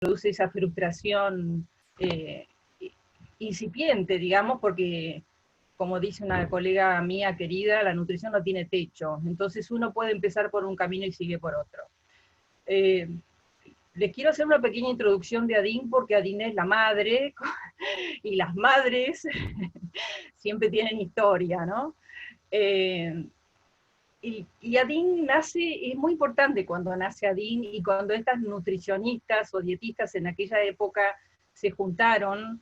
produce esa frustración incipiente, digamos, porque, como dice una colega mía querida, la nutrición no tiene techo, entonces uno puede empezar por un camino y sigue por otro. Les quiero hacer una pequeña introducción de Adín, porque Adín es la madre, y las madres siempre tienen historia, ¿no? Y Adín nace, es muy importante cuando nace Adín, y cuando estas nutricionistas o dietistas en aquella época se juntaron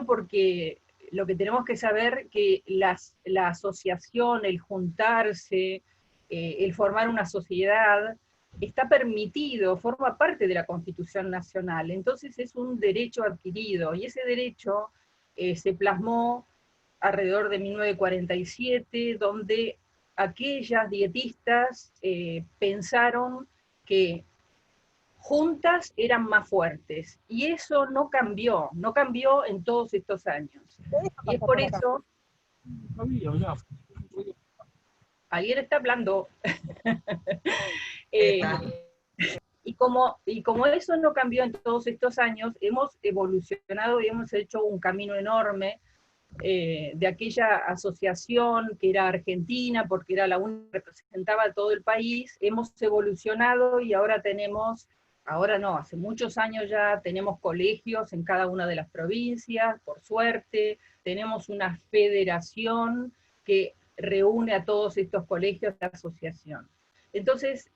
porque lo que tenemos que saber que la asociación, el juntarse, el formar una sociedad, está permitido, forma parte de la Constitución Nacional, entonces es un derecho adquirido, y ese derecho se plasmó alrededor de 1947, donde aquellas dietistas pensaron que juntas eran más fuertes, y eso no cambió en todos estos años. Y es por eso... Alguien está hablando. Y como eso no cambió en todos estos años, hemos evolucionado y hemos hecho un camino enorme de aquella asociación que era argentina, porque era la única que representaba a todo el país. Hemos evolucionado y ahora no, hace muchos años ya tenemos colegios en cada una de las provincias, por suerte, tenemos una federación que reúne a todos estos colegios de asociación. Entonces,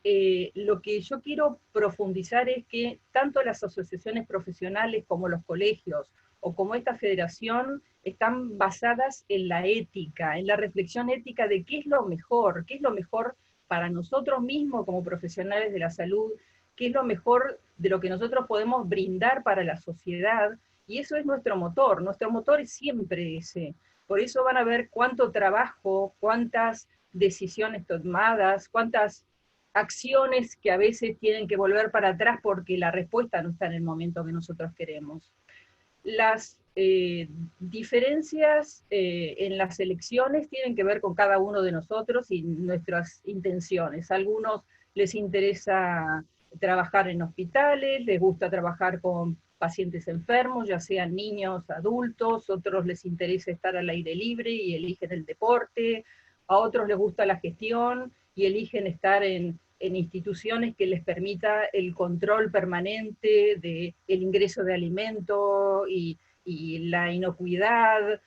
lo que yo quiero profundizar es que tanto las asociaciones profesionales como los colegios, o como esta federación, están basadas en la ética, en la reflexión ética de qué es lo mejor para nosotros mismos como profesionales de la salud, qué es lo mejor de lo que nosotros podemos brindar para la sociedad, y eso es nuestro motor es siempre ese. Por eso van a ver cuánto trabajo, cuántas decisiones tomadas, cuántas acciones que a veces tienen que volver para atrás porque la respuesta no está en el momento que nosotros queremos. Las diferencias en las elecciones tienen que ver con cada uno de nosotros y nuestras intenciones. A algunos les interesa trabajar en hospitales, les gusta trabajar con pacientes enfermos, ya sean niños, adultos, otros les interesa estar al aire libre y eligen el deporte, a otros les gusta la gestión y eligen estar en instituciones que les permita el control permanente del ingreso de alimento y la inocuidad.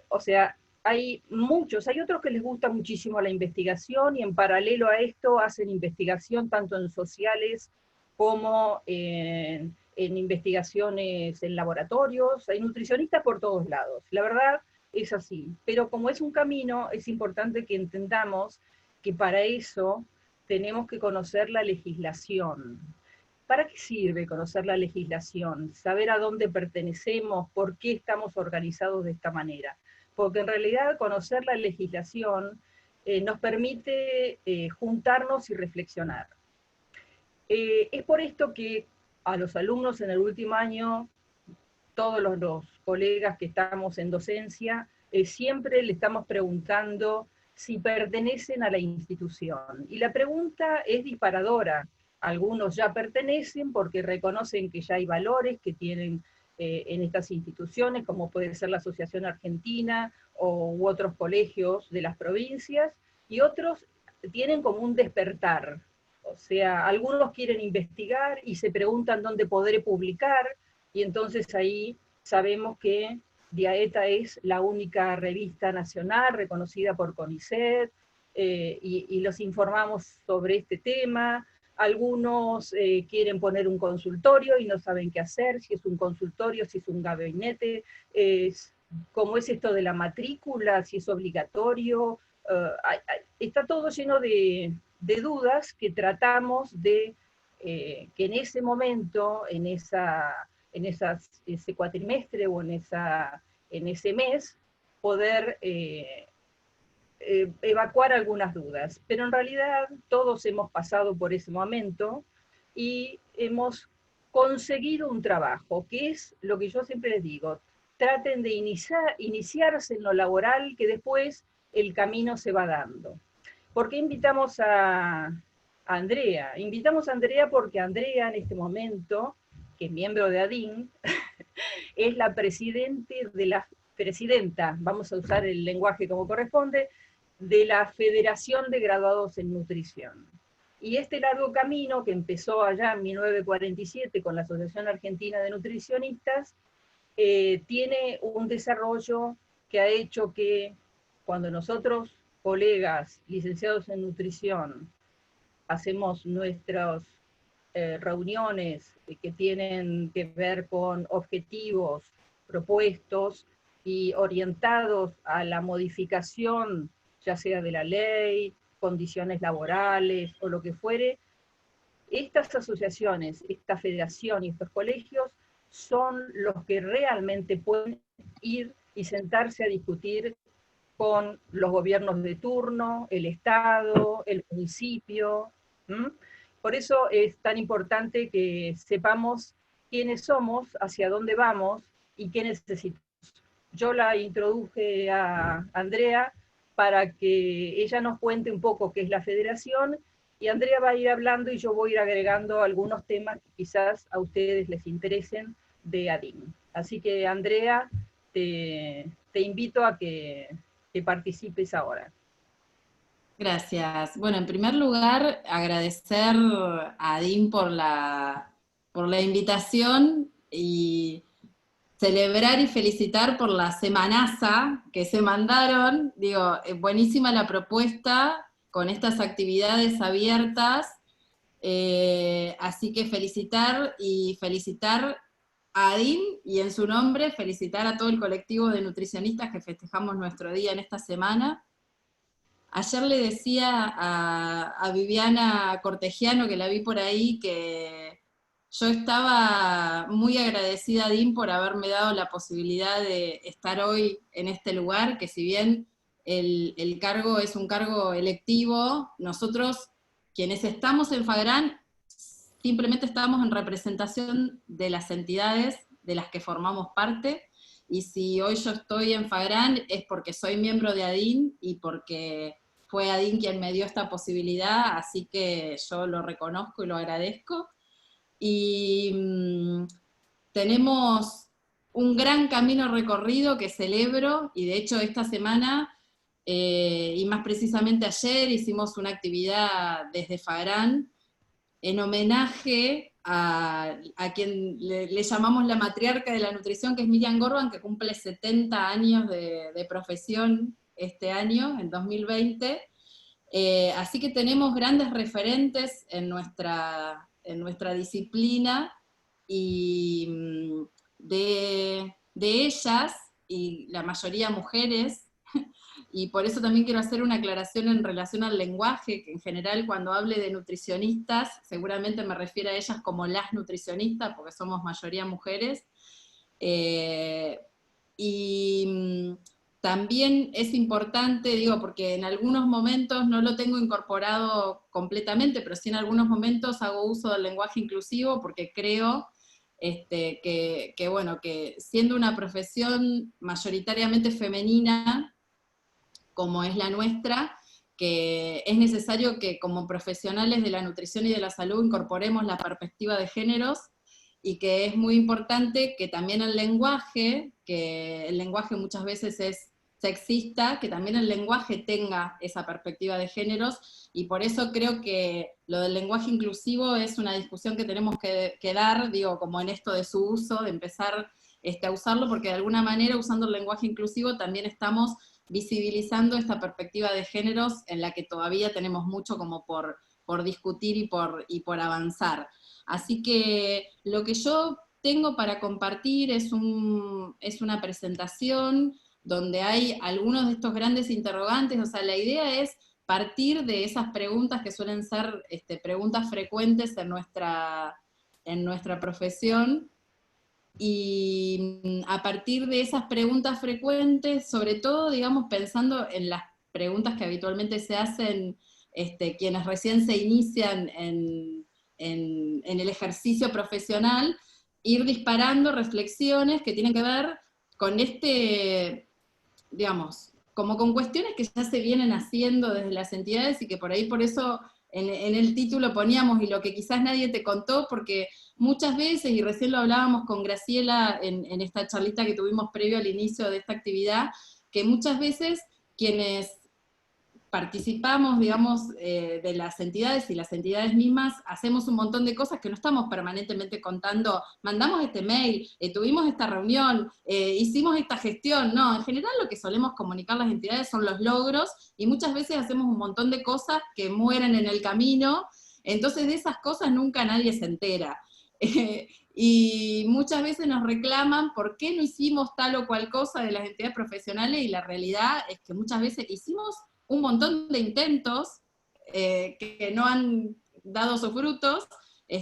O sea, hay muchos, hay otros que les gusta muchísimo la investigación, y en paralelo a esto hacen investigación tanto en sociales como en investigaciones en laboratorios. Hay nutricionistas por todos lados, la verdad es así. Pero como es un camino, es importante que entendamos que para eso tenemos que conocer la legislación. ¿Para qué sirve conocer la legislación? Saber a dónde pertenecemos, por qué estamos organizados de esta manera. Porque en realidad conocer la legislación nos permite juntarnos y reflexionar. Es por esto que a los alumnos en el último año, todos los colegas que estamos en docencia, siempre le estamos preguntando si pertenecen a la institución. Y la pregunta es disparadora. Algunos ya pertenecen porque reconocen que ya hay valores que tienen en estas instituciones, como puede ser la Asociación Argentina u otros colegios de las provincias, y otros tienen como un despertar. O sea, algunos quieren investigar y se preguntan dónde podré publicar, y entonces ahí sabemos que Diaeta es la única revista nacional reconocida por CONICET, y los informamos sobre este tema. Algunos quieren poner un consultorio y no saben qué hacer, si es un consultorio, si es un gabinete, cómo es esto de la matrícula, si es obligatorio. Está todo lleno de dudas que tratamos de que en ese momento, en ese cuatrimestre o en ese mes, poder evacuar algunas dudas. Pero en realidad todos hemos pasado por ese momento y hemos conseguido un trabajo, que es lo que yo siempre les digo: traten de iniciarse en lo laboral, que después el camino se va dando. ¿Por qué invitamos a Andrea? Invitamos a Andrea porque Andrea en este momento que es miembro de ADIN, es la presidenta, vamos a usar el lenguaje como corresponde, de la Federación de Graduados en Nutrición. Y este largo camino, que empezó allá en 1947 con la Asociación Argentina de Nutricionistas, tiene un desarrollo que ha hecho que cuando nosotros, colegas licenciados en nutrición, hacemos nuestras reuniones que tienen que ver con objetivos propuestos y orientados a la modificación, ya sea de la ley, condiciones laborales o lo que fuere, estas asociaciones, esta federación y estos colegios son los que realmente pueden ir y sentarse a discutir con los gobiernos de turno, el Estado, el municipio. ¿Mm? Por eso es tan importante que sepamos quiénes somos, hacia dónde vamos y qué necesitamos. Yo la introduje a Andrea para que ella nos cuente un poco qué es la federación, y Andrea va a ir hablando y yo voy a ir agregando algunos temas que quizás a ustedes les interesen de ADIN. Así que, Andrea, te invito a que participes ahora. Gracias. Bueno, en primer lugar, agradecer a ADIN por la invitación y celebrar y felicitar por la semanaza que se mandaron. Digo, buenísima la propuesta con estas actividades abiertas, así que felicitar a ADIN y en su nombre felicitar a todo el colectivo de nutricionistas que festejamos nuestro día en esta semana. Ayer le decía a Viviana Cortegiano, que la vi por ahí, que yo estaba muy agradecida a DIN por haberme dado la posibilidad de estar hoy en este lugar, que si bien el cargo es un cargo electivo, nosotros, quienes estamos en FAGRAN, simplemente estamos en representación de las entidades de las que formamos parte, y si hoy yo estoy en FAGRAN es porque soy miembro de ADIN y porque fue ADIN quien me dio esta posibilidad, así que yo lo reconozco y lo agradezco. Y tenemos un gran camino recorrido que celebro, y de hecho esta semana, y más precisamente ayer, hicimos una actividad desde FAGRAN en homenaje a quien le llamamos la matriarca de la nutrición, que es Miriam Gorban, que cumple 70 años de profesión este año, en 2020. Así que tenemos grandes referentes en nuestra disciplina, y de ellas, y la mayoría mujeres, y por eso también quiero hacer una aclaración en relación al lenguaje, que en general cuando hable de nutricionistas, seguramente me refiero a ellas como las nutricionistas, porque somos mayoría mujeres. También es importante, digo, porque en algunos momentos no lo tengo incorporado completamente, pero sí en algunos momentos hago uso del lenguaje inclusivo, porque creo bueno, que siendo una profesión mayoritariamente femenina, como es la nuestra, que es necesario que como profesionales de la nutrición y de la salud incorporemos la perspectiva de géneros, y que es muy importante que también el lenguaje, que el lenguaje muchas veces es sexista, que también el lenguaje tenga esa perspectiva de géneros, y por eso creo que lo del lenguaje inclusivo es una discusión que tenemos que dar, digo, como en esto de su uso, de empezar a usarlo, porque de alguna manera usando el lenguaje inclusivo también estamos visibilizando esta perspectiva de géneros en la que todavía tenemos mucho como por discutir y por avanzar. Así que lo que yo tengo para compartir es una presentación donde hay algunos de estos grandes interrogantes. O sea, la idea es partir de esas preguntas que suelen ser preguntas frecuentes en nuestra profesión, y a partir de esas preguntas frecuentes, sobre todo, digamos, pensando en las preguntas que habitualmente se hacen quienes recién se inician en el ejercicio profesional, ir disparando reflexiones que tienen que ver con digamos, como con cuestiones que ya se vienen haciendo desde las entidades, y que por ahí, por eso en el título poníamos, y lo que quizás nadie te contó, porque muchas veces, y recién lo hablábamos con Graciela en esta charlita que tuvimos previo al inicio de esta actividad, que muchas veces quienes participamos, digamos, de las entidades y las entidades mismas hacemos un montón de cosas que no estamos permanentemente contando, mandamos este mail, tuvimos esta reunión, hicimos esta gestión, no, en general lo que solemos comunicar las entidades son los logros, y muchas veces hacemos un montón de cosas que mueren en el camino, entonces de esas cosas nunca nadie se entera. Y muchas veces nos reclaman por qué no hicimos tal o cual cosa de las entidades profesionales, y la realidad es que muchas veces hicimos un montón de intentos que no han dado sus frutos,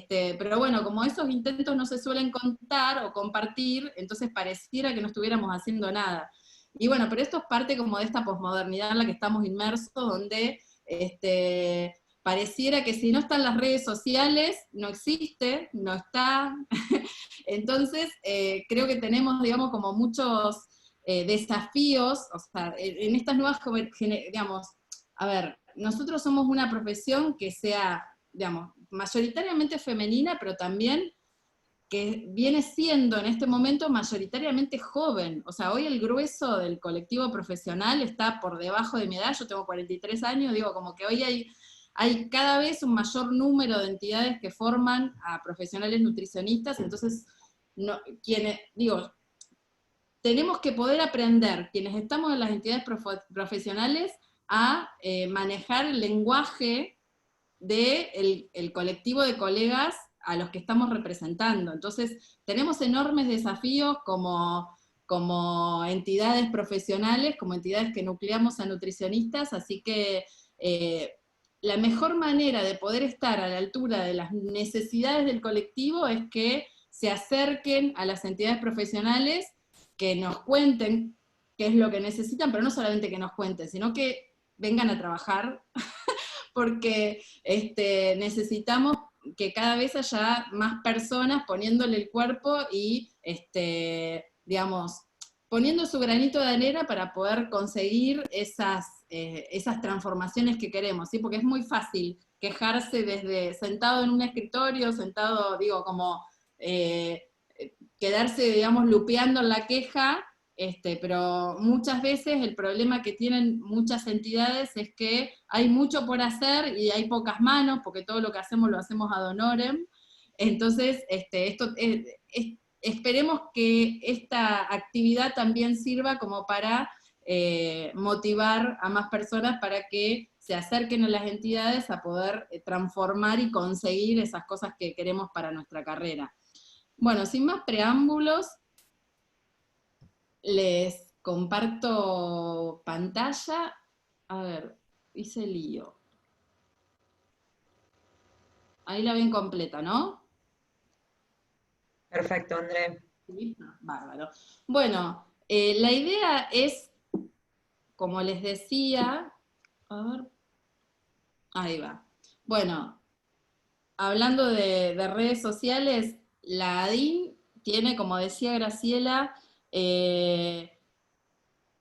pero bueno, como esos intentos no se suelen contar o compartir, entonces pareciera que no estuviéramos haciendo nada. Y bueno, pero esto es parte como de esta posmodernidad en la que estamos inmersos, donde pareciera que si no están las redes sociales, no existe, no está. Entonces, creo que tenemos, digamos, como muchos desafíos, o sea, en estas nuevas, digamos, a ver, nosotros somos una profesión que sea, digamos, mayoritariamente femenina, pero también que viene siendo en este momento mayoritariamente joven. O sea, hoy el grueso del colectivo profesional está por debajo de mi edad, yo tengo 43 años, digo, como que hoy hay cada vez un mayor número de entidades que forman a profesionales nutricionistas, entonces, no, quienes, digo, tenemos que poder aprender, quienes estamos en las entidades profesionales, a manejar el lenguaje del el colectivo de colegas a los que estamos representando. Entonces, tenemos enormes desafíos como entidades profesionales, como entidades que nucleamos a nutricionistas, así que la mejor manera de poder estar a la altura de las necesidades del colectivo es que se acerquen a las entidades profesionales, que nos cuenten qué es lo que necesitan, pero no solamente que nos cuenten, sino que vengan a trabajar, porque necesitamos que cada vez haya más personas poniéndole el cuerpo y, digamos, poniendo su granito de arena para poder conseguir esas transformaciones que queremos, ¿sí? Porque es muy fácil quejarse desde sentado en un escritorio, sentado, digo, como quedarse, digamos, lupeando en la queja, pero muchas veces el problema que tienen muchas entidades es que hay mucho por hacer y hay pocas manos, porque todo lo que hacemos lo hacemos ad honorem. Entonces, esperemos que esta actividad también sirva como para motivar a más personas para que se acerquen a las entidades a poder transformar y conseguir esas cosas que queremos para nuestra carrera. Bueno, sin más preámbulos, les comparto pantalla. A ver, hice lío. Ahí la ven completa, ¿no? Perfecto, André. ¿Sí? Bárbaro. Bueno, la idea es, como les decía, a ver, ahí va. Bueno, hablando de redes sociales, la ADIN tiene, como decía Graciela,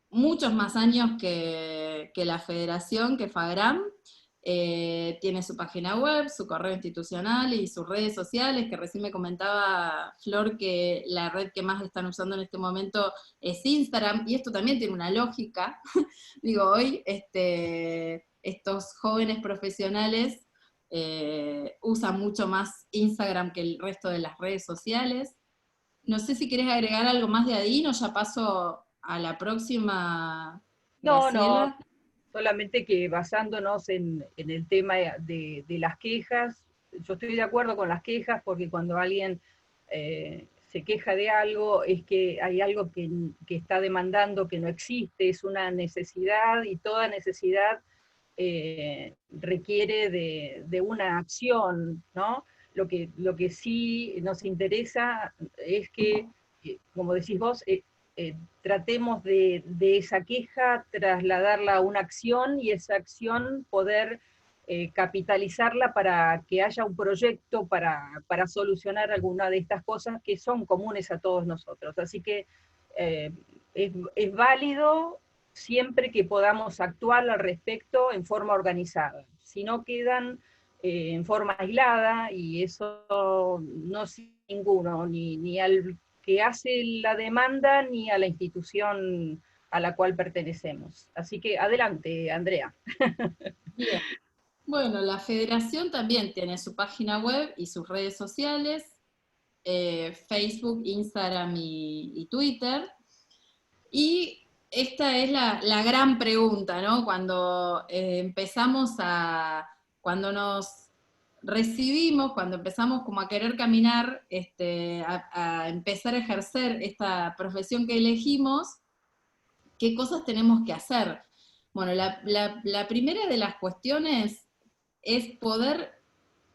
muchos más años que la federación, que FAGRAM. Tiene su página web, su correo institucional y sus redes sociales, que recién me comentaba Flor que la red que más están usando en este momento es Instagram, y esto también tiene una lógica. Digo, hoy estos jóvenes profesionales usan mucho más Instagram que el resto de las redes sociales. No sé si querés agregar algo más de Adin o ya paso a la próxima, No, no, Graciela. solamente que basándonos en el tema de las quejas, yo estoy de acuerdo con las quejas porque cuando alguien se queja de algo es que hay algo que está demandando que no existe, es una necesidad, y toda necesidad requiere de una acción, ¿no? Lo que sí nos interesa es que, como decís vos, tratemos de esa queja, trasladarla a una acción, y esa acción poder capitalizarla para que haya un proyecto para solucionar alguna de estas cosas que son comunes a todos nosotros. Así que es válido siempre que podamos actuar al respecto en forma organizada. Si no quedan en forma aislada, y eso no es ninguno, ni al que hace la demanda, ni a la institución a la cual pertenecemos. Así que adelante, Andrea. Bien. Bueno, la federación también tiene su página web y sus redes sociales, Facebook, Instagram y Twitter. Y esta es la gran pregunta, ¿no? Cuando cuando nos recibimos, cuando empezamos como a querer caminar, a empezar a ejercer esta profesión que elegimos, ¿qué cosas tenemos que hacer? Bueno, la primera de las cuestiones es poder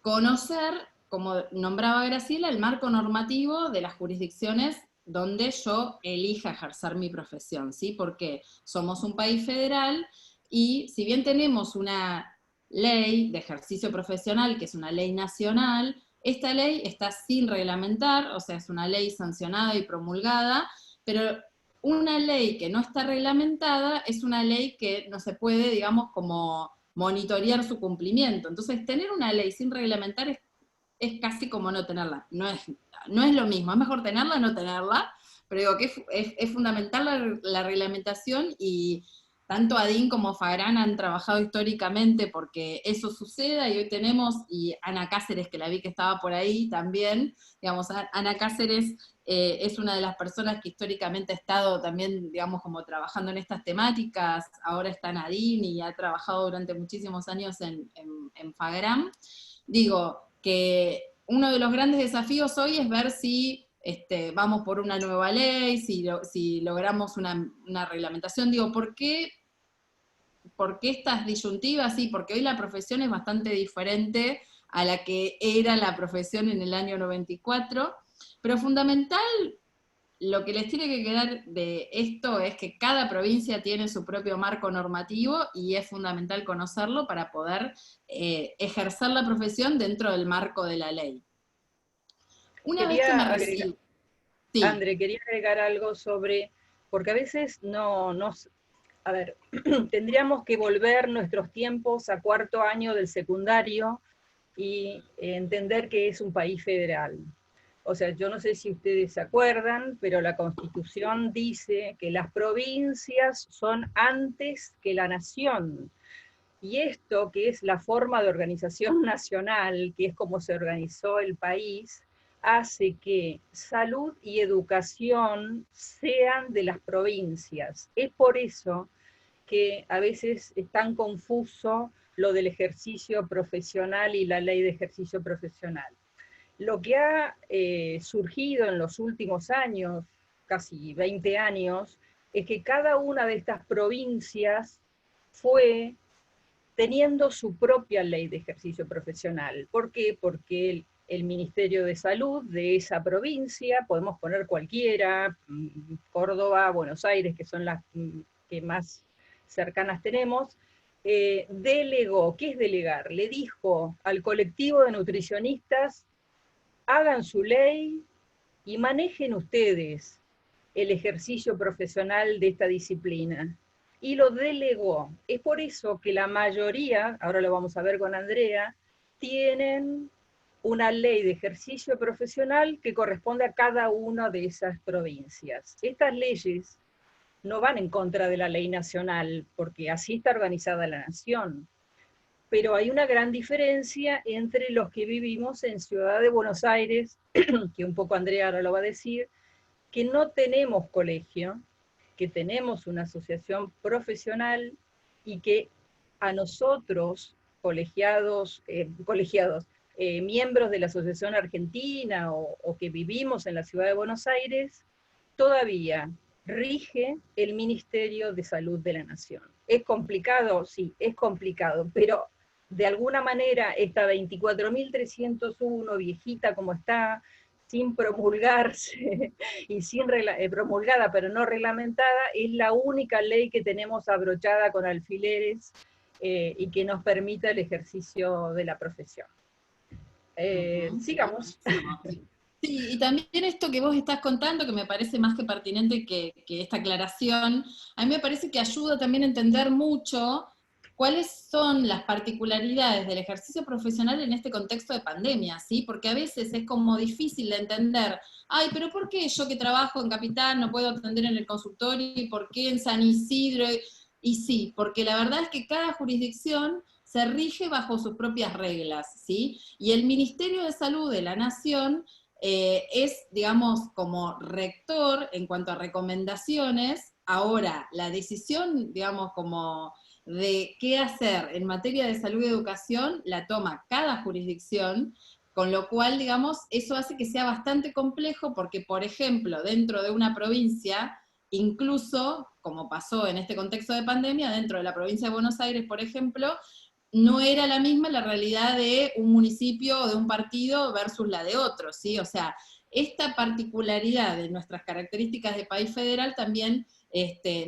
conocer, como nombraba Graciela, el marco normativo de las jurisdicciones donde yo elija ejercer mi profesión, ¿sí? Porque somos un país federal y si bien tenemos una ley de ejercicio profesional, que es una ley nacional, esta ley está sin reglamentar, o sea, es una ley sancionada y promulgada, pero una ley que no está reglamentada es una ley que no se puede, digamos, como monitorear su cumplimiento. Entonces, tener una ley sin reglamentar es casi como no tenerla. No es lo mismo, es mejor tenerla que no tenerla, pero digo que es fundamental la reglamentación, y tanto ADIN como FAGRAN han trabajado históricamente porque eso suceda, y hoy tenemos, y Ana Cáceres, que la vi que estaba por ahí también, digamos, Ana Cáceres es una de las personas que históricamente ha estado también, digamos, como trabajando en estas temáticas, ahora está en ADIN y ha trabajado durante muchísimos años en FAGRAN. Digo, que uno de los grandes desafíos hoy es ver si vamos por una nueva ley, si logramos una reglamentación. Digo, ¿por qué estas disyuntivas? Sí, porque hoy la profesión es bastante diferente a la que era la profesión en el año 94, pero fundamental, lo que les tiene que quedar de esto es que cada provincia tiene su propio marco normativo y es fundamental conocerlo para poder ejercer la profesión dentro del marco de la ley. Una vez que me recibo... Sí. André, quería agregar algo sobre, porque a veces a ver, tendríamos que volver nuestros tiempos a cuarto año del secundario y entender que es un país federal. O sea, yo no sé si ustedes se acuerdan, pero la Constitución dice que las provincias son antes que la nación. Y esto, que es la forma de organización nacional, que es como se organizó el país, hace que salud y educación sean de las provincias. Es por eso que a veces es tan confuso lo del ejercicio profesional y la ley de ejercicio profesional. Lo que ha surgido en los últimos años, casi 20 años, es que cada una de estas provincias fue teniendo su propia ley de ejercicio profesional. ¿Por qué? Porque el Ministerio de Salud de esa provincia, podemos poner cualquiera, Córdoba, Buenos Aires, que son las que más cercanas tenemos, delegó. ¿Qué es delegar? Le dijo al colectivo de nutricionistas: hagan su ley y manejen ustedes el ejercicio profesional de esta disciplina. Y lo delegó. Es por eso que la mayoría, ahora lo vamos a ver con Andrea, tienen una ley de ejercicio profesional que corresponde a cada una de esas provincias. Estas leyes no van en contra de la ley nacional, porque así está organizada la nación. Pero hay una gran diferencia entre los que vivimos en Ciudad de Buenos Aires, que un poco Andrea ahora lo va a decir, que no tenemos colegio, que tenemos una asociación profesional y que a nosotros, miembros de la Asociación Argentina o que vivimos en la Ciudad de Buenos Aires, todavía rige el Ministerio de Salud de la Nación. ¿Es complicado? Sí, es complicado, pero de alguna manera esta 24.301, viejita como está, sin promulgarse, y sin promulgada pero no reglamentada, es la única ley que tenemos abrochada con alfileres y que nos permite el ejercicio de la profesión. Sigamos. Sí, y también esto que vos estás contando, que me parece más que pertinente que esta aclaración, a mí me parece que ayuda también a entender mucho cuáles son las particularidades del ejercicio profesional en este contexto de pandemia, ¿sí? Porque a veces es como difícil de entender, ay, pero ¿por qué yo que trabajo en Capital no puedo atender en el consultorio? ¿Y por qué en San Isidro? Y sí, porque la verdad es que cada jurisdicción se rige bajo sus propias reglas, ¿sí? Y el Ministerio de Salud de la Nación es, digamos, como rector en cuanto a recomendaciones. Ahora, la decisión, digamos, como de qué hacer en materia de salud y educación la toma cada jurisdicción, con lo cual, digamos, eso hace que sea bastante complejo porque, por ejemplo, dentro de una provincia, incluso, como pasó en este contexto de pandemia, dentro de la provincia de Buenos Aires, por ejemplo, no era la misma la realidad de un municipio o de un partido versus la de otro, ¿sí? O sea, esta particularidad de nuestras características de país federal también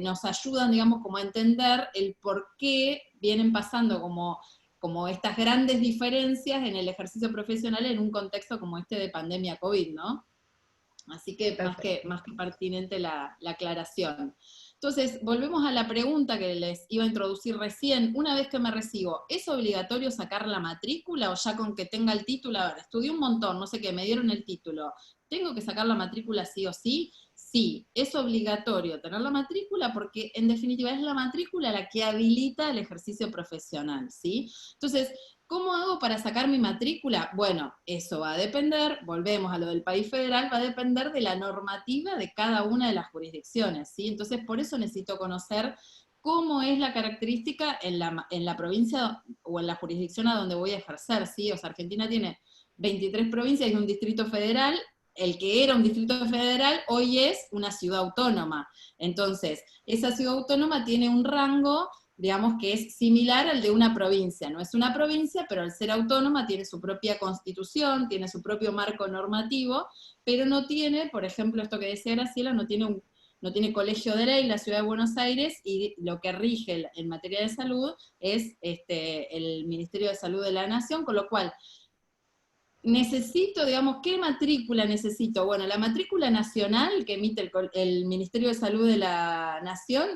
nos ayudan, digamos, como a entender el por qué vienen pasando como estas grandes diferencias en el ejercicio profesional en un contexto como este de pandemia COVID, ¿no? Así que más que pertinente la aclaración. Entonces, volvemos a la pregunta que les iba a introducir recién. Una vez que me recibo, ¿es obligatorio sacar la matrícula o ya con que tenga el título? A ver, estudié un montón, no sé qué, me dieron el título. ¿Tengo que sacar la matrícula sí o sí? Sí, es obligatorio tener la matrícula porque en definitiva es la matrícula la que habilita el ejercicio profesional, ¿sí? Entonces, ¿cómo hago para sacar mi matrícula? Bueno, eso va a depender, volvemos a lo del país federal, va a depender de la normativa de cada una de las jurisdicciones, ¿sí? Entonces, por eso necesito conocer cómo es la característica en la provincia o en la jurisdicción a donde voy a ejercer, ¿sí? O sea, Argentina tiene 23 provincias y un distrito federal. El que era un distrito federal hoy es una ciudad autónoma. Entonces, esa ciudad autónoma tiene un rango, digamos, que es similar al de una provincia. No es una provincia, pero al ser autónoma tiene su propia constitución, tiene su propio marco normativo, pero no tiene, por ejemplo, esto que decía Graciela, no tiene colegio de ley la Ciudad de Buenos Aires, y lo que rige en materia de salud es el Ministerio de Salud de la Nación, con lo cual necesito, digamos, ¿qué matrícula necesito? Bueno, la matrícula nacional que emite el Ministerio de Salud de la Nación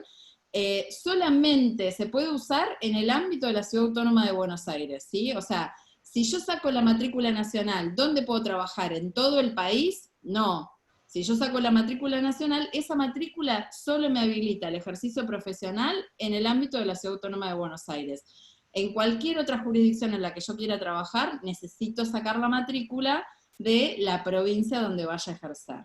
solamente se puede usar en el ámbito de la Ciudad Autónoma de Buenos Aires, ¿sí? O sea, si yo saco la matrícula nacional, ¿dónde puedo trabajar? ¿En todo el país? No. Si yo saco la matrícula nacional, esa matrícula solo me habilita el ejercicio profesional en el ámbito de la Ciudad Autónoma de Buenos Aires. En cualquier otra jurisdicción en la que yo quiera trabajar, necesito sacar la matrícula de la provincia donde vaya a ejercer.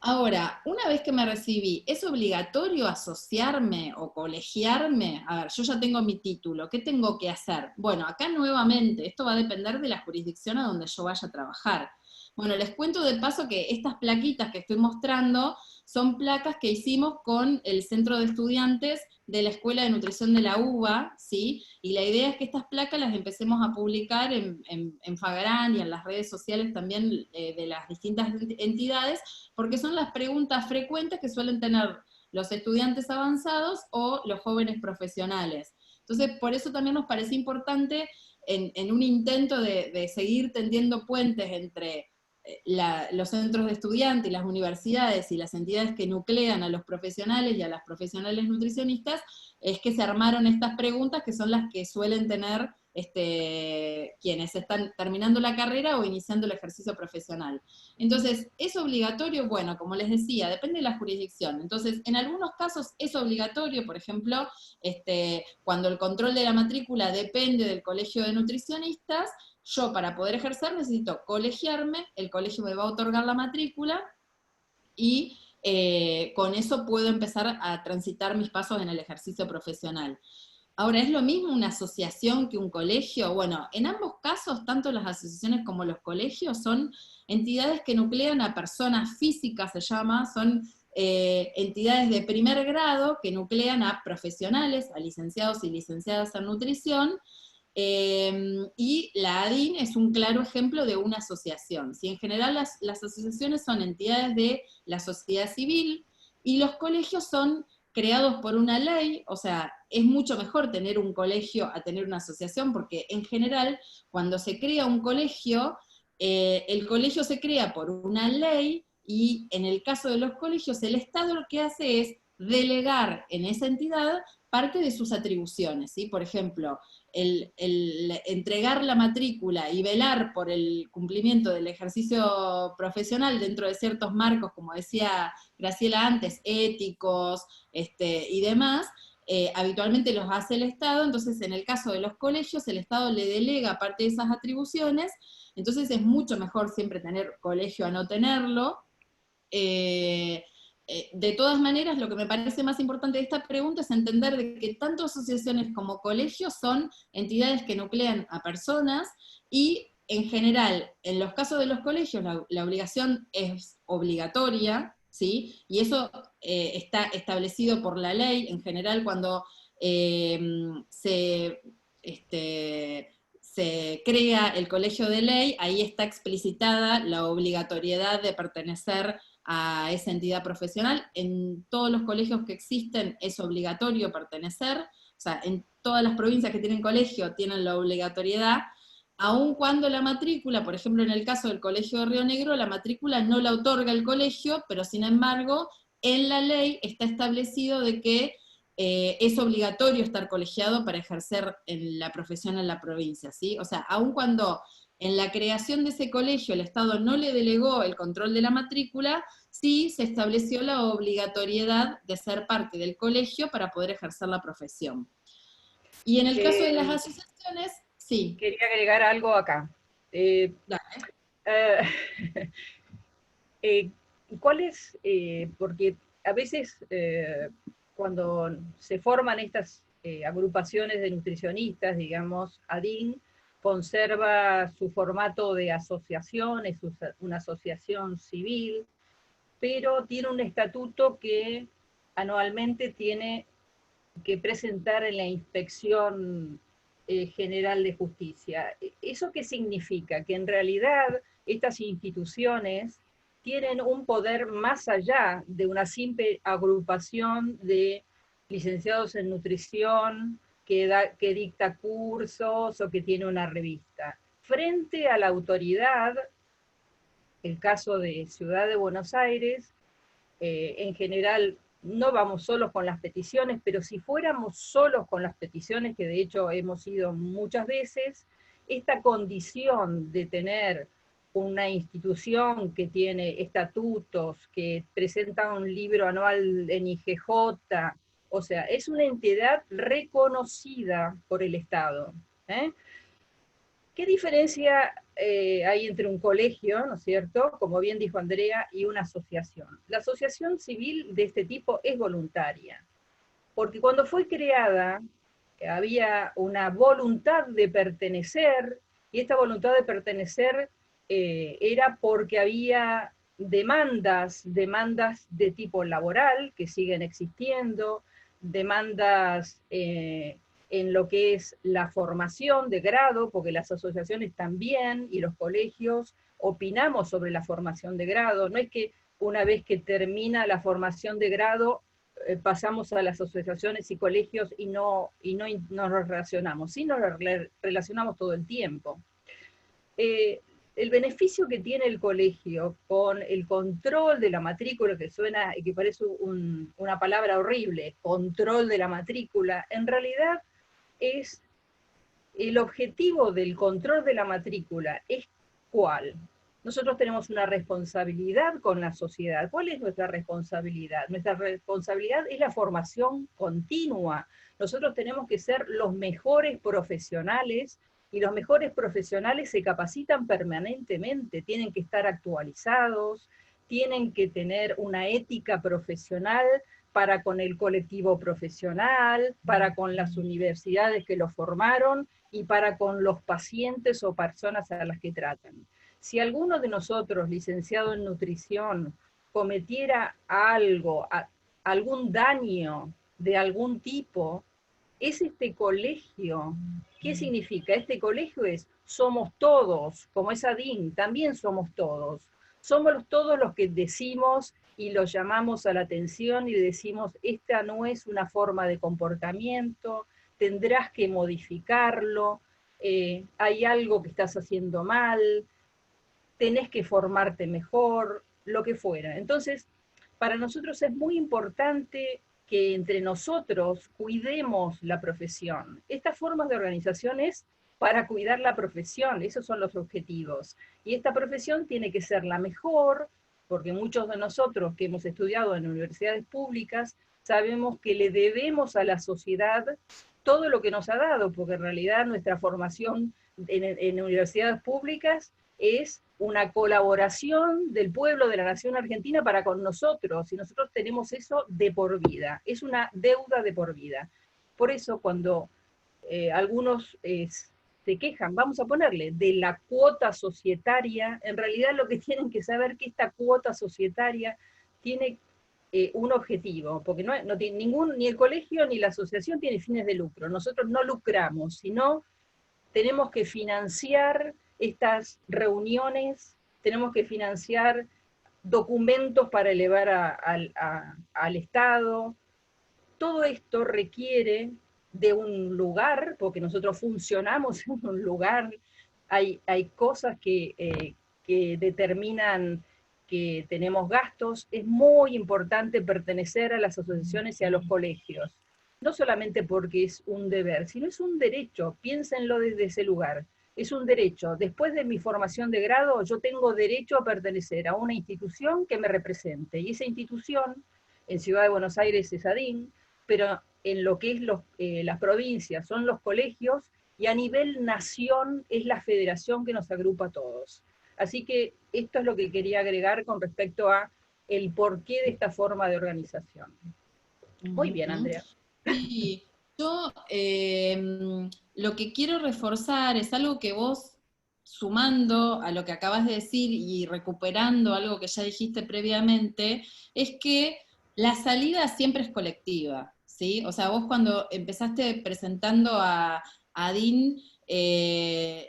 Ahora, una vez que me recibí, ¿es obligatorio asociarme o colegiarme? A ver, yo ya tengo mi título, ¿qué tengo que hacer? Bueno, acá nuevamente, esto va a depender de la jurisdicción a donde yo vaya a trabajar. Bueno, les cuento de paso que estas plaquitas que estoy mostrando son placas que hicimos con el Centro de Estudiantes de la Escuela de Nutrición de la UBA, ¿sí? Y la idea es que estas placas las empecemos a publicar en Fagrán y en las redes sociales también de las distintas entidades, porque son las preguntas frecuentes que suelen tener los estudiantes avanzados o los jóvenes profesionales. Entonces, por eso también nos parece importante en un intento de seguir tendiendo puentes entre los centros de estudiantes y las universidades y las entidades que nuclean a los profesionales y a las profesionales nutricionistas, es que se armaron estas preguntas que son las que suelen tener quienes están terminando la carrera o iniciando el ejercicio profesional. Entonces, ¿es obligatorio? Bueno, como les decía, depende de la jurisdicción. Entonces, en algunos casos es obligatorio, por ejemplo, cuando el control de la matrícula depende del colegio de nutricionistas, yo para poder ejercer necesito colegiarme, el colegio me va a otorgar la matrícula y con eso puedo empezar a transitar mis pasos en el ejercicio profesional. Ahora, ¿es lo mismo una asociación que un colegio? Bueno, en ambos casos, tanto las asociaciones como los colegios son entidades que nuclean a personas físicas, se llama, son entidades de primer grado que nuclean a profesionales, a licenciados y licenciadas en nutrición, y la ADIN es un claro ejemplo de una asociación. ¿Sí? En general las asociaciones son entidades de la sociedad civil y los colegios son creados por una ley, o sea, es mucho mejor tener un colegio a tener una asociación, porque en general cuando se crea un colegio, el colegio se crea por una ley y en el caso de los colegios el Estado lo que hace es delegar en esa entidad parte de sus atribuciones, ¿sí? Por ejemplo, el entregar la matrícula y velar por el cumplimiento del ejercicio profesional dentro de ciertos marcos, como decía Graciela antes, éticos y demás, habitualmente los hace el Estado. Entonces en el caso de los colegios, el Estado le delega parte de esas atribuciones, entonces es mucho mejor siempre tener colegio a no tenerlo. De todas maneras, lo que me parece más importante de esta pregunta es entender de que tanto asociaciones como colegios son entidades que nuclean a personas, y en general, en los casos de los colegios, la obligación es obligatoria, ¿sí? Y eso está establecido por la ley. En general, cuando se crea el colegio de ley, ahí está explicitada la obligatoriedad de pertenecer a esa entidad profesional. En todos los colegios que existen es obligatorio pertenecer, o sea, en todas las provincias que tienen colegio tienen la obligatoriedad, aun cuando la matrícula, por ejemplo en el caso del Colegio de Río Negro, la matrícula no la otorga el colegio, pero sin embargo en la ley está establecido de que es obligatorio estar colegiado para ejercer en la profesión en la provincia, ¿sí? O sea, aun cuando en la creación de ese colegio el Estado no le delegó el control de la matrícula, sí se estableció la obligatoriedad de ser parte del colegio para poder ejercer la profesión. Y en el caso de las asociaciones, sí. Quería agregar algo acá. Dale. ¿Cuál es? Porque a veces cuando se forman estas agrupaciones de nutricionistas, digamos, ADIN conserva su formato de asociación, es una asociación civil, pero tiene un estatuto que anualmente tiene que presentar en la Inspección General de Justicia. ¿Eso qué significa? Que en realidad estas instituciones tienen un poder más allá de una simple agrupación de licenciados en nutrición que dicta cursos o que tiene una revista. Frente a la autoridad, el caso de Ciudad de Buenos Aires, en general no vamos solos con las peticiones, pero si fuéramos solos con las peticiones, que de hecho hemos ido muchas veces, esta condición de tener una institución que tiene estatutos, que presenta un libro anual en IGJ, o sea, es una entidad reconocida por el Estado. ¿Qué diferencia hay entre un colegio, ¿no es cierto?, como bien dijo Andrea, y una asociación? La asociación civil de este tipo es voluntaria, porque cuando fue creada había una voluntad de pertenecer, y esta voluntad de pertenecer era porque había demandas de tipo laboral que siguen existiendo, demandas en lo que es la formación de grado, porque las asociaciones también y los colegios opinamos sobre la formación de grado. No es que una vez que termina la formación de grado pasamos a las asociaciones y colegios y no nos relacionamos, sí nos relacionamos todo el tiempo. El beneficio que tiene el colegio con el control de la matrícula, que suena y que parece una palabra horrible, control de la matrícula, en realidad es el objetivo del control de la matrícula. ¿Es cuál? Nosotros tenemos una responsabilidad con la sociedad. ¿Cuál es nuestra responsabilidad? Nuestra responsabilidad es la formación continua. Nosotros tenemos que ser los mejores profesionales, y los mejores profesionales se capacitan permanentemente, tienen que estar actualizados, tienen que tener una ética profesional para con el colectivo profesional, para con las universidades que lo formaron y para con los pacientes o personas a las que tratan. Si alguno de nosotros, licenciado en nutrición, cometiera algo, algún daño de algún tipo, es este colegio. ¿Qué significa? Este colegio es, somos todos, como es ADIN, también somos todos. Somos todos los que decimos y los llamamos a la atención y decimos, esta no es una forma de comportamiento, tendrás que modificarlo, hay algo que estás haciendo mal, tenés que formarte mejor, lo que fuera. Entonces, para nosotros es muy importante que entre nosotros cuidemos la profesión. Estas formas de organización es para cuidar la profesión, esos son los objetivos. Y esta profesión tiene que ser la mejor, porque muchos de nosotros que hemos estudiado en universidades públicas sabemos que le debemos a la sociedad todo lo que nos ha dado, porque en realidad nuestra formación en universidades públicas es una colaboración del pueblo, de la nación argentina para con nosotros, y nosotros tenemos eso de por vida, es una deuda de por vida. Por eso cuando algunos se quejan, vamos a ponerle, de la cuota societaria, en realidad lo que tienen que saber es que esta cuota societaria tiene un objetivo, porque no tiene ni el colegio ni la asociación tiene fines de lucro, nosotros no lucramos, sino tenemos que financiar estas reuniones, tenemos que financiar documentos para elevar al Estado. Todo esto requiere de un lugar, porque nosotros funcionamos en un lugar, hay cosas que determinan que tenemos gastos, es muy importante pertenecer a las asociaciones y a los colegios, no solamente porque es un deber, sino es un derecho, piénsenlo desde ese lugar, es un derecho. Después de mi formación de grado, yo tengo derecho a pertenecer a una institución que me represente, y esa institución, en Ciudad de Buenos Aires es ADIN, pero en lo que es las provincias son los colegios, y a nivel nación es la federación que nos agrupa a todos. Así que esto es lo que quería agregar con respecto a el porqué de esta forma de organización. Muy bien, Andrea. Sí, yo lo que quiero reforzar es algo que vos, sumando a lo que acabas de decir y recuperando algo que ya dijiste previamente, es que la salida siempre es colectiva, ¿sí? O sea, vos cuando empezaste presentando a Dean,